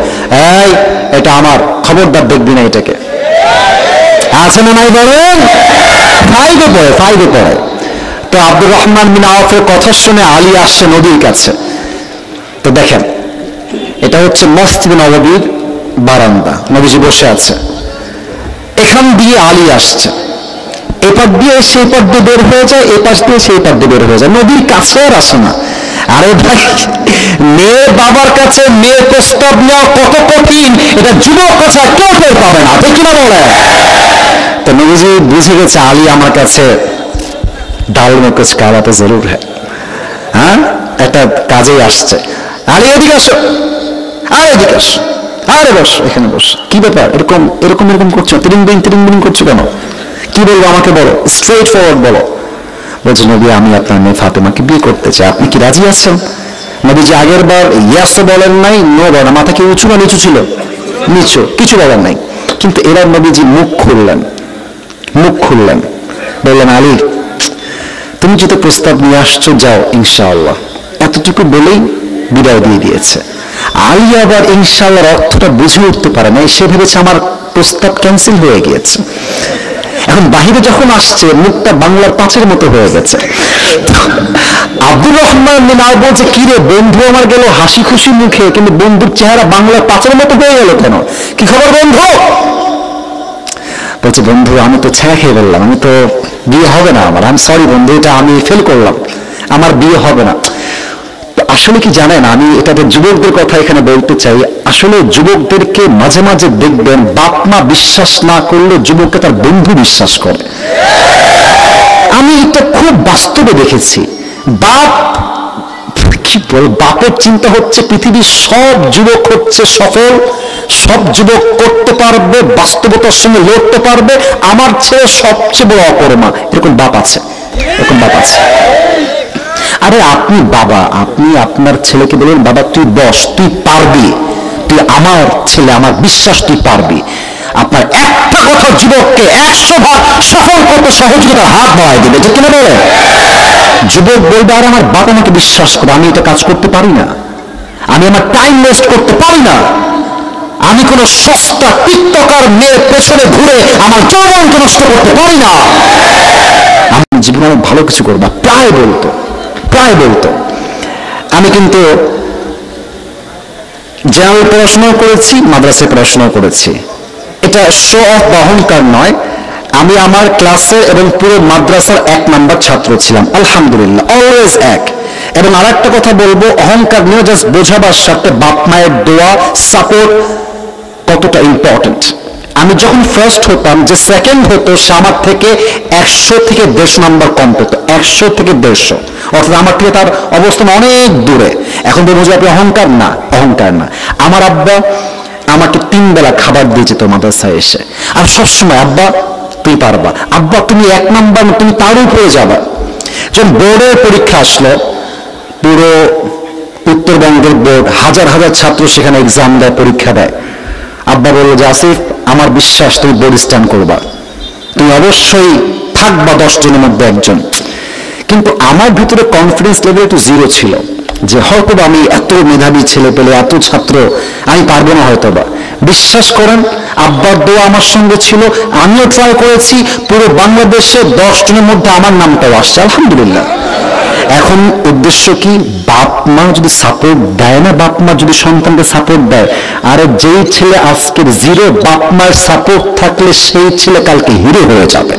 এই এটা আমার, খবরদার দেখবি না এটাকে, আছে না নাই বলেন? 5-এ পড়ে। তো আব্দুর রহমান বিন আউফের কথা শুনে আলী আসছে নবীর কাছে। তো দেখেন, এটা হচ্ছে মসজিদ নববীর বারান্দা, নবীজি বসে আছে, এখান দিয়ে আলী আসছে, এপার দিয়ে সেই পার দিয়ে বের হয়ে যায়, এ পাশ দিয়ে সেই পার দিয়ে বের হয়ে যায়, নবীর কাছে আর আসে না। আরে ভাই, মেয়ের বাবার কাছে মেয়ের প্রস্তাব নেওয়া কত কঠিন, এটা যুবক কথা কেউ টের পাবে না, ঠিক কিনা বলে? তো নবীজি বুঝে গেছে আলী আমার কাছে ডাল মে কুছ কালা তো জরুর হ্যাঁ, হ্যাঁ একটা কাজেই আসছে। আলী এদিকে আসো, আর এদিকে আসো, আরে বস, এখানে বস, কি ব্যাপার এরকম এরকম এরকম করছো, তিরিং বিং করছো কেন, কি বলবো আমাকে বলো, স্ট্রেট ফরওয়ার্ড বলো। বলছে, নবী আমি আপনার মেয়ে ফাতেমাকে বিয়ে করতে চাই, আপনি কি রাজি আছেন? নবীজি আগের বার ইয়াসও বলেন নাই, নো বলেন, মাথা কি উঁচু না নিচু ছিল? নিচু, কিছু বলেন নাই। কিন্তু এবার নবীজি মুখ খুললেন, বললেন, আলী তুমি যদি প্রস্তাব নিয়ে আসছো যাও ইনশাআল্লাহ, এতটুকু বলেই বিদায় দিয়ে দিয়েছে। আলী আবার ইনশাআল্লাহর অর্থটা বুঝে উঠতে পারে না, সে ভেবেছে আমার প্রস্তাব ক্যান্সেল হয়ে গিয়েছে। এখন বাহিরে যখন আসছে, মুখটা বাংলার 5-এর মতো হয়ে গেছে। আব্দুর রহমান বিন আউফ বলছে, কি রে বন্ধু আমার গেল হাসি খুশি মুখে, কিন্তু বন্ধুর চেহারা বাংলার 5-এর মতো হয়ে গেল কেন, কি খবর বন্ধু? বলছে, বন্ধু আমি তো ছায়া খেয়ে বললাম, আমি তো বিয়ে হবে না আমার, আমি সরি বন্ধু, এটা আমি ফেল করলাম, আমার বিয়ে হবে না। আসলে কি জানেন, আমি এটাদের যুবকদের কথা এখানে বলতে চাই, আসলে যুবকদেরকে মাঝে মাঝে দেখবেন বাপ মা বিশ্বাস না করলে যুবককে তার বন্ধু বিশ্বাস করে। আমি এটা খুব বাস্তবে দেখেছি। বাপ কি বল, বাপের চিন্তা হচ্ছে পৃথিবীর সব যুবক হচ্ছে সফল, সব যুবক করতে পারবে, বাস্তবতার সঙ্গে লড়তে পারবে, আমার ছেলে সবচেয়ে বড় অকর্মা, এরকম বাপ আছে। আরে আপনি বাবা, আপনি আপনার ছেলেকে বলেন, বাবা তুই বস, তুই পারবি, তুই আমার ছেলে, আমার বিশ্বাস তুই পারবি। আপনার একটা কথা যুবককে 100 ভাগ সফল করতে সহযোগিতার হাত বাড়াই দেবে, ঠিক কিনা বলে? যুবক বলবে, আর আমার বাবা আমাকে বিশ্বাস করে, আমি এটা কাজ করতে পারি না, আমি আমার টাইম ওয়েস্ট করতে পারি না, আমি কোন সস্তা টিকটকার মেয়ের পেছনে ঘুরে আমার যৌবনকে নষ্ট করতে পারি না, আমি জীবনে ভালো কিছু করবো। প্রায় বলতো। আমি কিন্তু জেনারেল পড়াশোনা করেছি, মাদ্রাসায় পড়াশোনা করেছি। এটা শো অফ বা অহংকার নয়, আমি আমার ক্লাসের এবং পুরো মাদ্রাসার 1 নাম্বার ছাত্র ছিলাম, আলহামদুলিল্লাহ, অলওয়েজ এক। এবং আর একটা কথা বলবো, অহংকার নিয়ে জাস্ট বোঝাবার সাথে বাপ মায়ের দোয়া, সাপোর্ট কতটা ইম্পর্টেন্ট। আমি যখন ফার্স্ট হতাম, যে সেকেন্ড হতো সে আমার থেকে 100 থেকে 150 নাম্বার কম পেত, 100 থেকে 150, অর্থাৎ আমার থেকে তার অবস্থান অনেক দূরে। এখন তো বুঝে আপনি অহংকার না, অহংকার না। আমার আব্বা আমাকে 3 বেলা খাবার দিয়ে যেত মাদ্রাসায় এসে, আর সবসময় আব্বা তুই পারবা, আব্বা তুমি 1 নাম্বার, তুমি তার উপরে যাবা। যখন বোর্ডের পরীক্ষা আসলো, পুরো উত্তরবঙ্গের বোর্ড, হাজার হাজার ছাত্র সেখানে এক্সাম দেয়, পরীক্ষা দেয়, আব্বা বলল যে আসিফ আমার বিশ্বাস তুমি বোর্ড স্ট্যান্ড করবা, তুমি অবশ্যই থাকবা 10 জনের মধ্যে একজন। কিন্তু আমার ভিতরে কনফিডেন্স লেভেল একটু 0 ছিল, যে হয়তো আমি এত মেধাবী ছেলে পেলে, এত ছাত্র, আমি পারবো না হয়তো বা। বিশ্বাস করেন আব্বার দোয়া আমার সঙ্গে ছিল, আমিও ট্রাই করেছি, পুরো বাংলাদেশে 10 জনের মধ্যে আমার নামটাও আসছে, আলহামদুলিল্লাহ। এখন উদ্দেশ্য কি, বাপ মা যদি সাপোর্ট দেয় না, বাপ মা যদি সন্তানকে সাপোর্ট দেয়, আর যেই ছেলে আজকের 0, বাপ মার সাপোর্ট থাকলে সেই ছেলে কালকে হিরো হয়ে যাবে।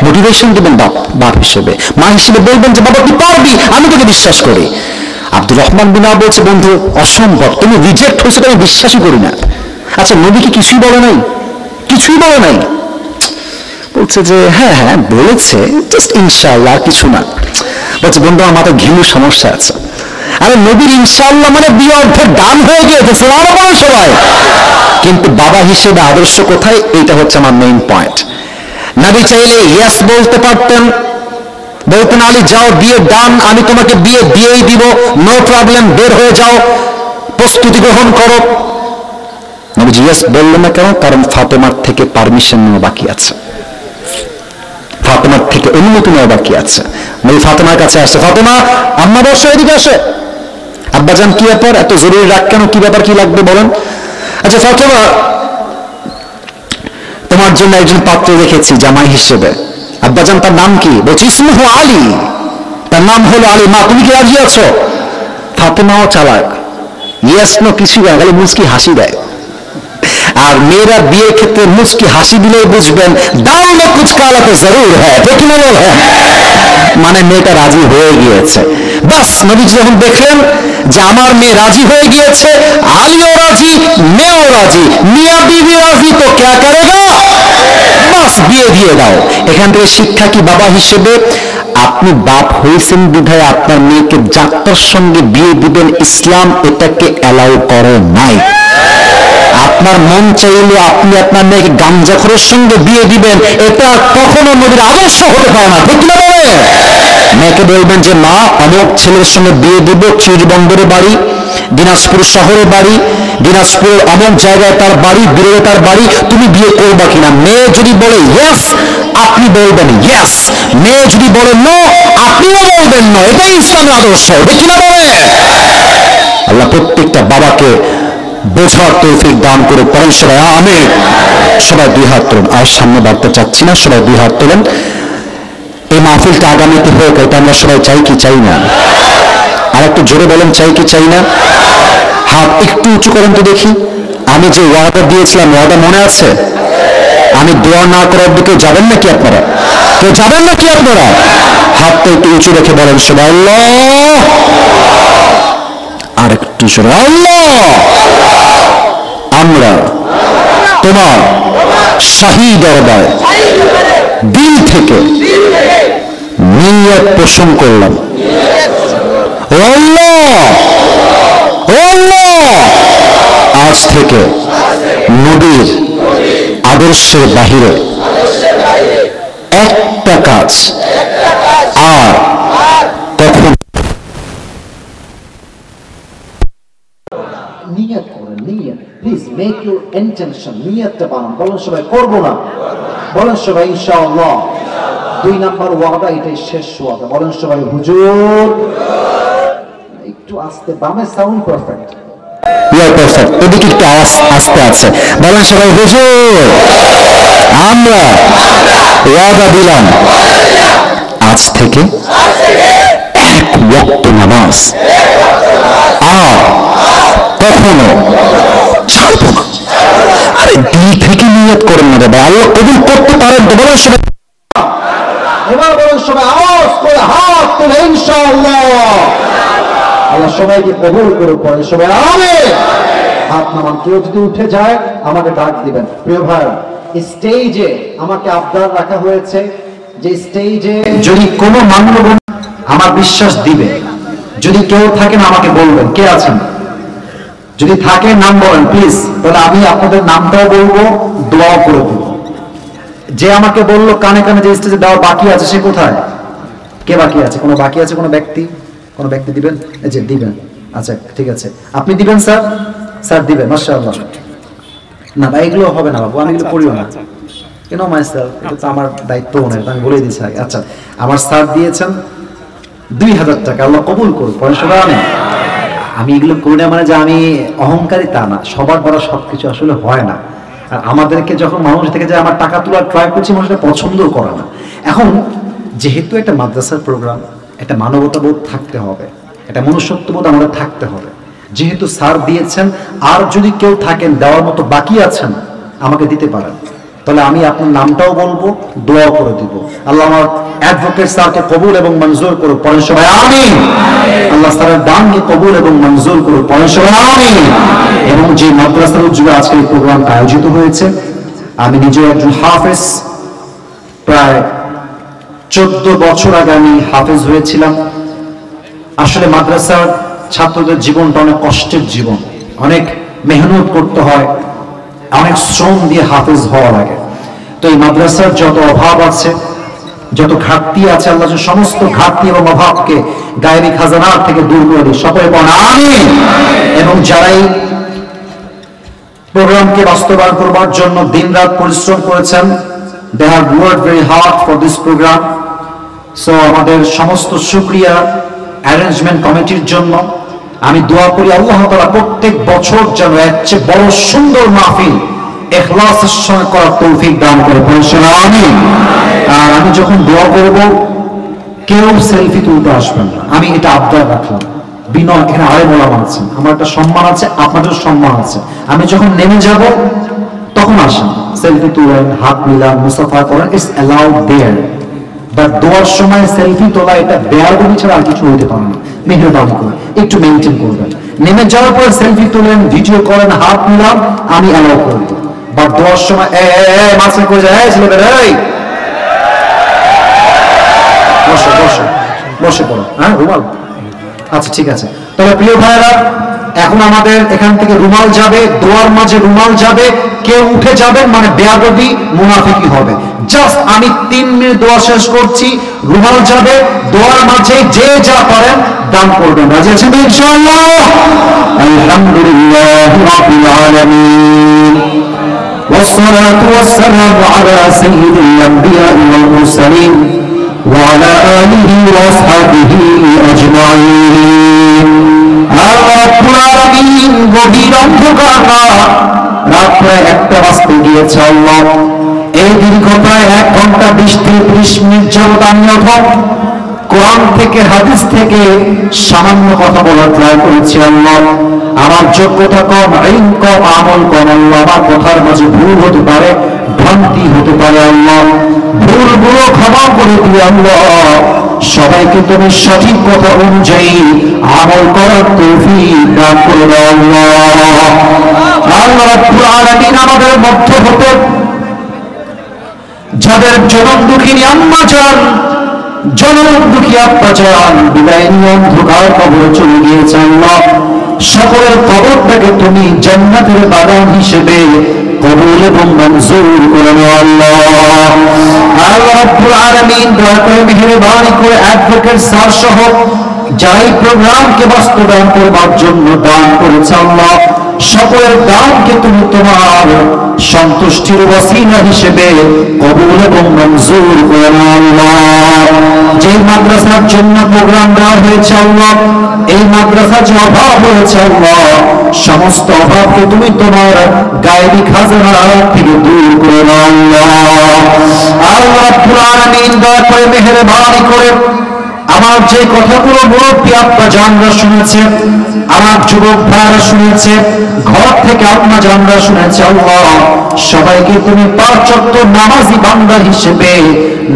মোটিভেশন দেবেন বাপ হিসেবে, মা হিসেবে বলবেন যে বাবা তুই পারবি, আমি তোকে বিশ্বাস করি। আব্দুর রহমান বিন আওফ বলছে বন্ধু অসম্ভব, তুমি রিজেক্ট হয়েছে, আমি বিশ্বাসই করি না। আচ্ছা নবী কি কিছুই বলে নাই? কিছুই বলে নাই। বলছে যে হ্যাঁ হ্যাঁ বলেছে, জাস্ট ইনশাআল্লাহ, কিছু না। বলছে বন্ধু আমার মাথায় ঘিলু সমস্যা আছে। আরে নবীর ইনশাআল্লাহ মানে বিয়ে অর্ধেক দান হয়ে গিয়েছে, সুবহানাল্লাহ বলেন সবাই। কিন্তু বাবা হিসেবে আদর্শ কোথায়, এইটা হচ্ছে আমার মেইন পয়েন্ট। নবী চাইলে ইয়েস বলতে পারতেন, বলতেন আলী যাও বিয়ে ডান, আমি তোমাকে বিয়ে দিয়েই দিব, নো প্রবলেম, বের হয়ে যাও, প্রস্তুতি গ্রহণ করো। নবীজি ইয়েস বললেন না কেন? কারণ ফাতেমার থেকে পারমিশন নেওয়া বাকি আছে, ফাতেমার থেকে অনুমতি নেওয়া বাকি আছে। নবী ফাতেমার কাছে আসছে, ফাতেমা আম্মা বসো, এদিকে আসে। আব্বাজান কি ব্যাপার, এত জরুরি রাগ কেন, কি ব্যাপার, কি লাগবে বলেন। আচ্ছা ফাতেমা তোমার জন্য একজন পাত্র রেখেছি জামাই হিসেবে। আব্বাজান তার নাম কি? বলছি ইসমুহু আলী, তার নাম হলো আলী। মা তুমি কি রাজি আছো? ফাতেমাও চালাক, ইয়েস নো কিছু না, খালি মুচকি হাসি দেয়। আর মেয়েরা বিয়ের ক্ষেত্রে মুচকি হাসি দিলেই বুঝবেন দাও না কুছ কালা তো জরুর হ্যাঁ, ঠিক না বলো? মানে মেয়েটা রাজি হয়ে গিয়েছে। বাস নবীজি যখন দেখলেন যে আমার মেয়ে রাজি হয়ে গিয়েছে, আলীও রাজি, মেয়েও রাজি, মিয়া বিবি রাজি, তো ক্যা করেগা, বাস বিয়ে দিয়ে দাও। এখান থেকে শিক্ষা কি বাবা হিসেবে, আপনি বাপ হয়েছেন বিধায় আপনার মেয়েকে যাত্রার সঙ্গে বিয়ে দিবেন, ইসলাম এটাকে অ্যালাউ করে নাই। আপনার মন চাইলে আপনি আপনার মেয়েকে গাঞ্জাখোরের সঙ্গে বিয়ে দিবেন, এটা কখনো নবীর আদর্শ হতে পারে না, ঠিক না বলে? মেয়েকে বলবেন যে মা অমুক ছেলের সঙ্গে বিয়ে দিব, চিরবন্দরে বাড়ি, দিনাজপুর শহরে বাড়ি, দিনাজপুরের অমুক জায়গায় তার বাড়ি, বিরোধে তার বাড়ি, তুমি বিয়ে করবা কিনা? মেয়ে যদি বলে ইয়েস, আপনি বলবেন ইয়েস। মেয়ে যদি বলে নো, আপনিও বলবেন নো। এটাই ইসলামের আদর্শ, ঠিক না বলে? আল্লাহ প্রত্যেকটা বাবাকে বোঝার তৌফিক দান করে পড়েন সবাই আমিন। সবাই 2 হাত তোলেন, আর সামনে বাড়তে চাচ্ছি না, সবাই 2 হাত তোলেন। এই মাহফিলটা আগামীতে হোক, এটা আমরা সবাই চাই কি চাই না? আর একটু জোরে বলেন চাই কি চাই না? হাত একটু উঁচু করেন তো দেখি। আমি যে ওয়াদা দিয়েছিলাম, ওয়াদা মনে আছে? আমি দোয়া না করার দিকে যাবেন নাকি আপনারা? কেউ যাবেন নাকি আপনারা? হাতটা একটু উঁচু রেখে বলেন সবাই আল্লাহ, আর একটু জোরে আল্লাহ। আমরা তোমার শাহী দরবারে দিল থেকে নিয়ত পোষণ করলাম, আল্লাহ আল্লাহ আজ থেকে নবীর আদর্শের বাহিরে একটা কাজ আর কখন। নিয়ত করেন, নিয়ত প্লিজ মেক ইউর ইন্টেনশন, নিয়তটা বানান। বলেন সবাই করবো না, বলেন সবাই ইনশাআল্লাহ। 2 নাম্বার ওয়াদা, এটাই শেষ ওয়াদা। বলেন সবাই হুজুর। একটু আস্তে, বামে সাউন্ড পারফেক্ট, ইয়া পারফেক্ট, এদিকে একটু আওয়াজ আস্তে আছে। বলেন সবাই হুজুর আমরা ওয়াদা দিলাম আজ থেকে 1 ওয়াক্ত নামাজ আর কখনো ছাড়বো না। আরে দিল থেকে নিয়ত করেন না রে ভাই, আল্লাহ কবুল করতে পারেন তো বলার সময় এবার বলার সময় আওয়াজ করে হাত তুলে ইনশাআল্লাহ আল্লাহ সবাইকে কবুল করে পড়ে সবাই আমিন। হাত নামান, কেউ যদি উঠে যায় আমাকে ডাক দিবেন। প্রিয় ভাই, স্টেজে আমাকে আবদার রাখা হয়েছে যে স্টেজে যদি কোনো মান্যগণ্য আমার বিশ্বাস দিবে, যদি কেউ থাকেন আমাকে বলবেন কে আছেন, যদি থাকে নাম বলেন প্লিজ, তাহলে আমি আপনাদের নামটাও বলবো, দোয়াও করে দেব। যে আমাকে বললো কানে কানে যে স্টেজে দেওয়া বাকি আছে সে কোথায়, কে বাকি আছে, কোনো বাকি আছে, কোনো ব্যক্তি দিবেন, এই যে দিবেন, আচ্ছা ঠিক আছে আপনি দিবেন স্যার, স্যার দিবেন মাশাআল্লাহ। না ভাই এগুলো হবে না বাবু, আমি এগুলো করিও না, কেন মাইসেলফ, এটা তো আমার দায়িত্ব নেই, আমি বলে দিচ্ছি আগে। আচ্ছা আমার স্যার দিয়েছেন 2000 টাকা, আল্লাহ কবুল করুন পরে সবাই। আমি এগুলো করি না মানে যে আমি অহংকারী তা না, সবার বড় সবকিছু আসলে হয় না। আর আমাদেরকে যখন মানুষ থেকে যে আমার টাকা তোলার ট্রাই করছি, মানুষটা পছন্দও করে না। এখন যেহেতু একটা মাদ্রাসার প্রোগ্রাম, একটা মানবতাবোধ থাকতে হবে, একটা মনুষ্যত্ববোধ আমাদের থাকতে হবে। যেহেতু স্যার দিয়েছেন, আর যদি কেউ থাকেন দেওয়ার মতো বাকি আছেন আমাকে দিতে পারেন, তাহলে আমি আপনার নামটাও বলবো, দোয়াও করে দিব। আল্লাহ আমার অ্যাডভোকেট স্যারকে কবুল এবং মঞ্জুর করুন পড়েন সবাই আমিন। আল্লাহ স্যারের দানকে কবুল এবং মঞ্জুর করুন পড়েন সবাই আমিন। এবং যে মাদ্রাসার উদ্যোগে আজকে এই প্রোগ্রামটা আয়োজিত হয়েছে, আমি নিজেও একজন হাফেজ, প্রায় 14 বছর আগে আমি হাফেজ হয়েছিলাম। আসলে মাদ্রাসার ছাত্রদের জীবনটা অনেক কষ্টের জীবন, অনেক মেহনত করতে হয়, অনেক শ্রম দিয়ে হাফেজ হওয়া লাগে। তো এই মাদ্রাসার যত অভাব আছে, যত ঘাটতি আছে, আল্লাহ সমস্ত ঘাটতি এবং অভাবকে গায়েবী খাজানার থেকে দূর করে দিই সকলে বলেন আমিন। এবং যারাই প্রোগ্রামকে বাস্তবায়ন করবার জন্য দিনরাত পরিশ্রম করেছেন, they have worked very hard for this program. So আমাদের সমস্ত শুকরিয়া অ্যারেঞ্জমেন্ট কমিটির জন্য। আমি দোয়া করি আল্লাহ তাআলা প্রত্যেক বছর যেন এর চেয়ে বড় সুন্দর মাহফিল ইখলাসের সঙ্গে করার তৌফিক দান করে পড়েন আমিন। আর আমি যখন দোয়া করব কেউ সেলফি তুলতে আসবেন না, আমি এটা আবদার রাখলাম বিনয়। এখানে আরে বলা আছে, আমার একটা সম্মান আছে, আপনাদের সম্মান আছে। আমি যখন নেমে যাব তখন আসেন, সেলফি তুলেন, হাত মিলান, মুসাফা করেন, ইটস অ্যালাউড দেয়ার। বাট দোয়ার সময় সেলফি তোলা এটা বেয়াদবি ছাড়া আর কিছু হইতে পারে না। মেহেরবানি করে একটু মেনটেন করবেন। নেমে যাওয়ার পর সেলফি তুলেন, ভিডিও করেন, হাত মিলান, আমি অ্যালাউ করব। বাট দোয়ার সময় মাঝে করে যায় ছেলেমেয়েরা বসে বসে বসে পড়ো, হ্যাঁ রুমাল, আচ্ছা ঠিক আছে। তবে প্রিয় ভাইয়েরা, এখন আমাদের এখান থেকে রুমাল যাবে, দোয়ার মাঝে রুমাল যাবে, কেউ উঠে যাবেন মানে বেয়াদবি মুনাফিকি হবে। জাস্ট আমি 3 মিনিট দোয়া শেষ করছি, রুমাল যাবে, দোয়ার মাঝে যে যা পারেন দান করবেন। রাজি আছেন তো ইনশাআল্লাহ? আলহামদুলিল্লাহি রাব্বিল আলামিন والصلاة والسلام على سيد الأنبياء والمرسلين وعلى آله وأصحابه أجمعين। রব্বুল আলামিন গভীর অন্ধকার রাত প্রায় 1টা বাজতে গিয়েছে আল্লাহ। এই দীর্ঘ প্রায় 1 ঘন্টা 20 থেকে 30 মিনিট যাবত আমি কোরআন থেকে হাদিস থেকে সামান্য কথা বলার ট্রাই করেছি আল্লাহ। আমার যোগ্যতা কম, ইলম কম, আমল কম আল্লাহ। আমার কথার মাঝে ভুল হতে পারে, ভ্রান্তি হতে পারে আল্লাহ। ভুলগুলো ক্ষমা করে দিয়ে আল্লাহ সবাইকে তুমি সঠিক কথা অনুযায়ী আমল করার তৌফিক দান করে দাও আল্লাহ। আল্লাহ রাব্বুল আলামিন আমাদের মধ্য হতে যাদের জনম দুঃখিনী আম্মা যান, জনম দুঃখী আব্বা যান বিদায় নিয়ে অন্ধকার কবরে চলে গিয়েছে আল্লাহ, সকলের কবরটাকে তুমি জান্নাতের বাগান হিসেবে কবুল এবং মঞ্জুর করে নাও আল্লাহ। আল্লাহ রাব্বুল আলামিন দয়া করে মেহেরবানি করে অ্যাডভোকেট স্যার সহ যাই প্রোগ্রামকে বাস্তবায়ন করবার জন্য দান করেছে আল্লাহ, সকলের দানকে তুমি তোমার সন্তুষ্টির ওয়াসিলা হিসেবে কবুল এবং মঞ্জুর করে নাও আল্লাহ। যে মাদ্রাসার জন্য প্রোগ্রাম দেওয়া হয়েছে আল্লাহ, এই মাদ্রাসা যে অভাব হয়েছে আল্লাহ, সমস্ত অভাবকে তুমি তোমার গায়েবী খাজানা থেকে দূর করে নাও আল্লাহ। আল্লাহ রাব্বুল আলামিন দয়া করে মেহেরবানি করে আমার যে কথাগুলো মুরব্বী আব্বা জানরা শুনেছে, আমার যুবক ভাইরা শুনেছে, ঘর থেকে আম্মা জানরা শুনেছে, আল্লাহ সবাইকে তুমি 5 ওয়াক্ত নামাজি বান্দা হিসেবে,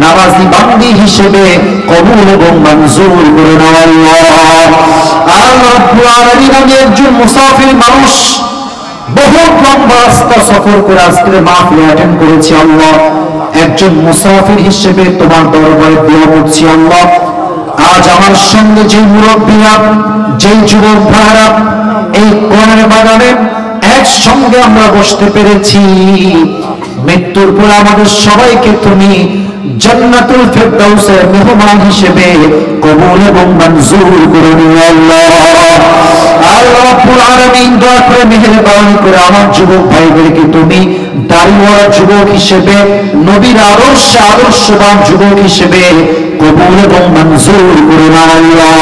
নামাজি বান্দি হিসেবে কবুল এবং মঞ্জুর করে নাও আল্লাহ। আল্লাহ রাব্বুল আলামিন, আমি একজন মুসাফির মানুষ, বহুত লম্বা রাস্তা সফর করে আজকের মাহফিল অ্যাটেন্ড করেছি আল্লাহ। একজন মুসাফির হিসেবে তোমার দরবারে দোয়া করছি আল্লাহ। আজ আমার সঙ্গে যে মুরব্বীরা, যে যুবক ভাইরা এই কোরআনের বাগানে একসঙ্গে আমরা বসতে পেরেছি, মৃত্যুর পর আমাদের সবাইকে তুমি জান্নাতুল ফেরদাউসের মেহমান হিসেবে কবুল এবং মঞ্জুর করে নিও আল্লাহ। আল্লাহ রাব্বুল আলামিন, দয়া করে মেহেরবানি করে আমার যুবক ভাইদেরকে তুমি দাড়িওয়ালা যুবক হিসেবে, নবীর আদর্শবান যুবক হিসেবে কবুল এবং মঞ্জুর করে নাও আল্লাহ।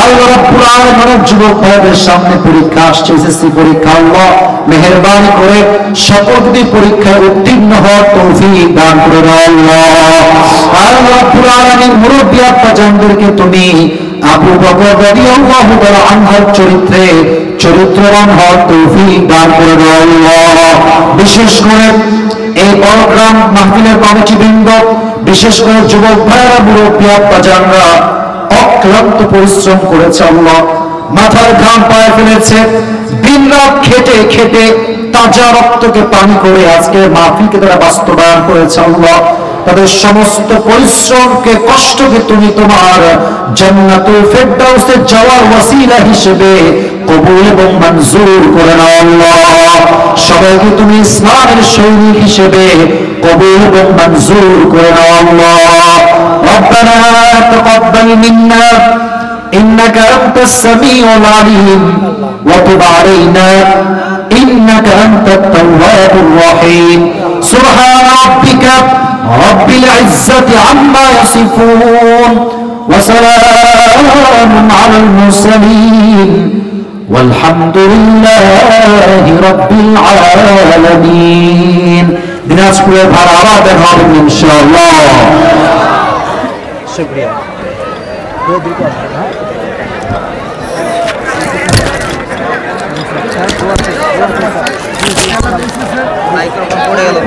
আল্লাহ রাব্বুল আলামিন, যুবক ভাইদের সামনে পরীক্ষা আসছে, এসএসসি পরীক্ষা, আল্লাহ মেহেরবানি করে সকলকে পরীক্ষায় উত্তীর্ণ হওয়ার তৌফিক দান করে দাও আল্লাহ। আল্লাহ রাব্বুল আলামিন, মুরব্বী আব্বা জানদেরকে তুমি আবু বকর রাদিয়াল্লাহু তাআলা আনহুর চরিত্রে চরিত্রবান হওয়ার তৌফিক দান করে দাও আল্লাহ। বিশেষ করে এই প্রোগ্রাম মাহফিলের কমিটিবৃন্দ, বিশেষ করে যুবক ভাইরা, মুরব্বী আব্বা জানরা অক্লান্ত পরিশ্রম করেছে আল্লাহ, মাথার ঘাম পায়ে ফেলেছে, দিন রাত খেটে খেটে তাজা রক্তকে পানি করে আজকে মাহফিলকে তারা বাস্তবায়ন করেছে আল্লাহ। তাদের সমস্ত পরিশ্রমকে, কষ্টকে তুমি তোমার জান্নাতুল ফেরদাউসে যাওয়ার ওয়াসিলা হিসেবে কবুল এবং মঞ্জুর করে নাও আল্লাহ। সবাইকে তুমি ইসলামের সৈনিক হিসেবে কবুল এবং মঞ্জুর করে নাও আল্লাহ। রব্বানা তাকাব্বাল মিন্না ইন্নাকা আনতাস সামিউল আলিম ওয়া তুব আলাইনা ইন্নাকা আনতাত তাওয়াবুর রহিম। সুবহান রাব্বিকা রাব্বিল ইজ্জাতি আম্মা ইয়াসিফুন ওয়া সালামুন আলাল মুরসালিন ওয়ালহামদুলিল্লাহি রাব্বিল আলামিন। দিনাজপুরের ভাড়া আবার হবে ইনশাআল্লাহ। শুকরিয়া। মাইক্রোফোন পড়ে গেল।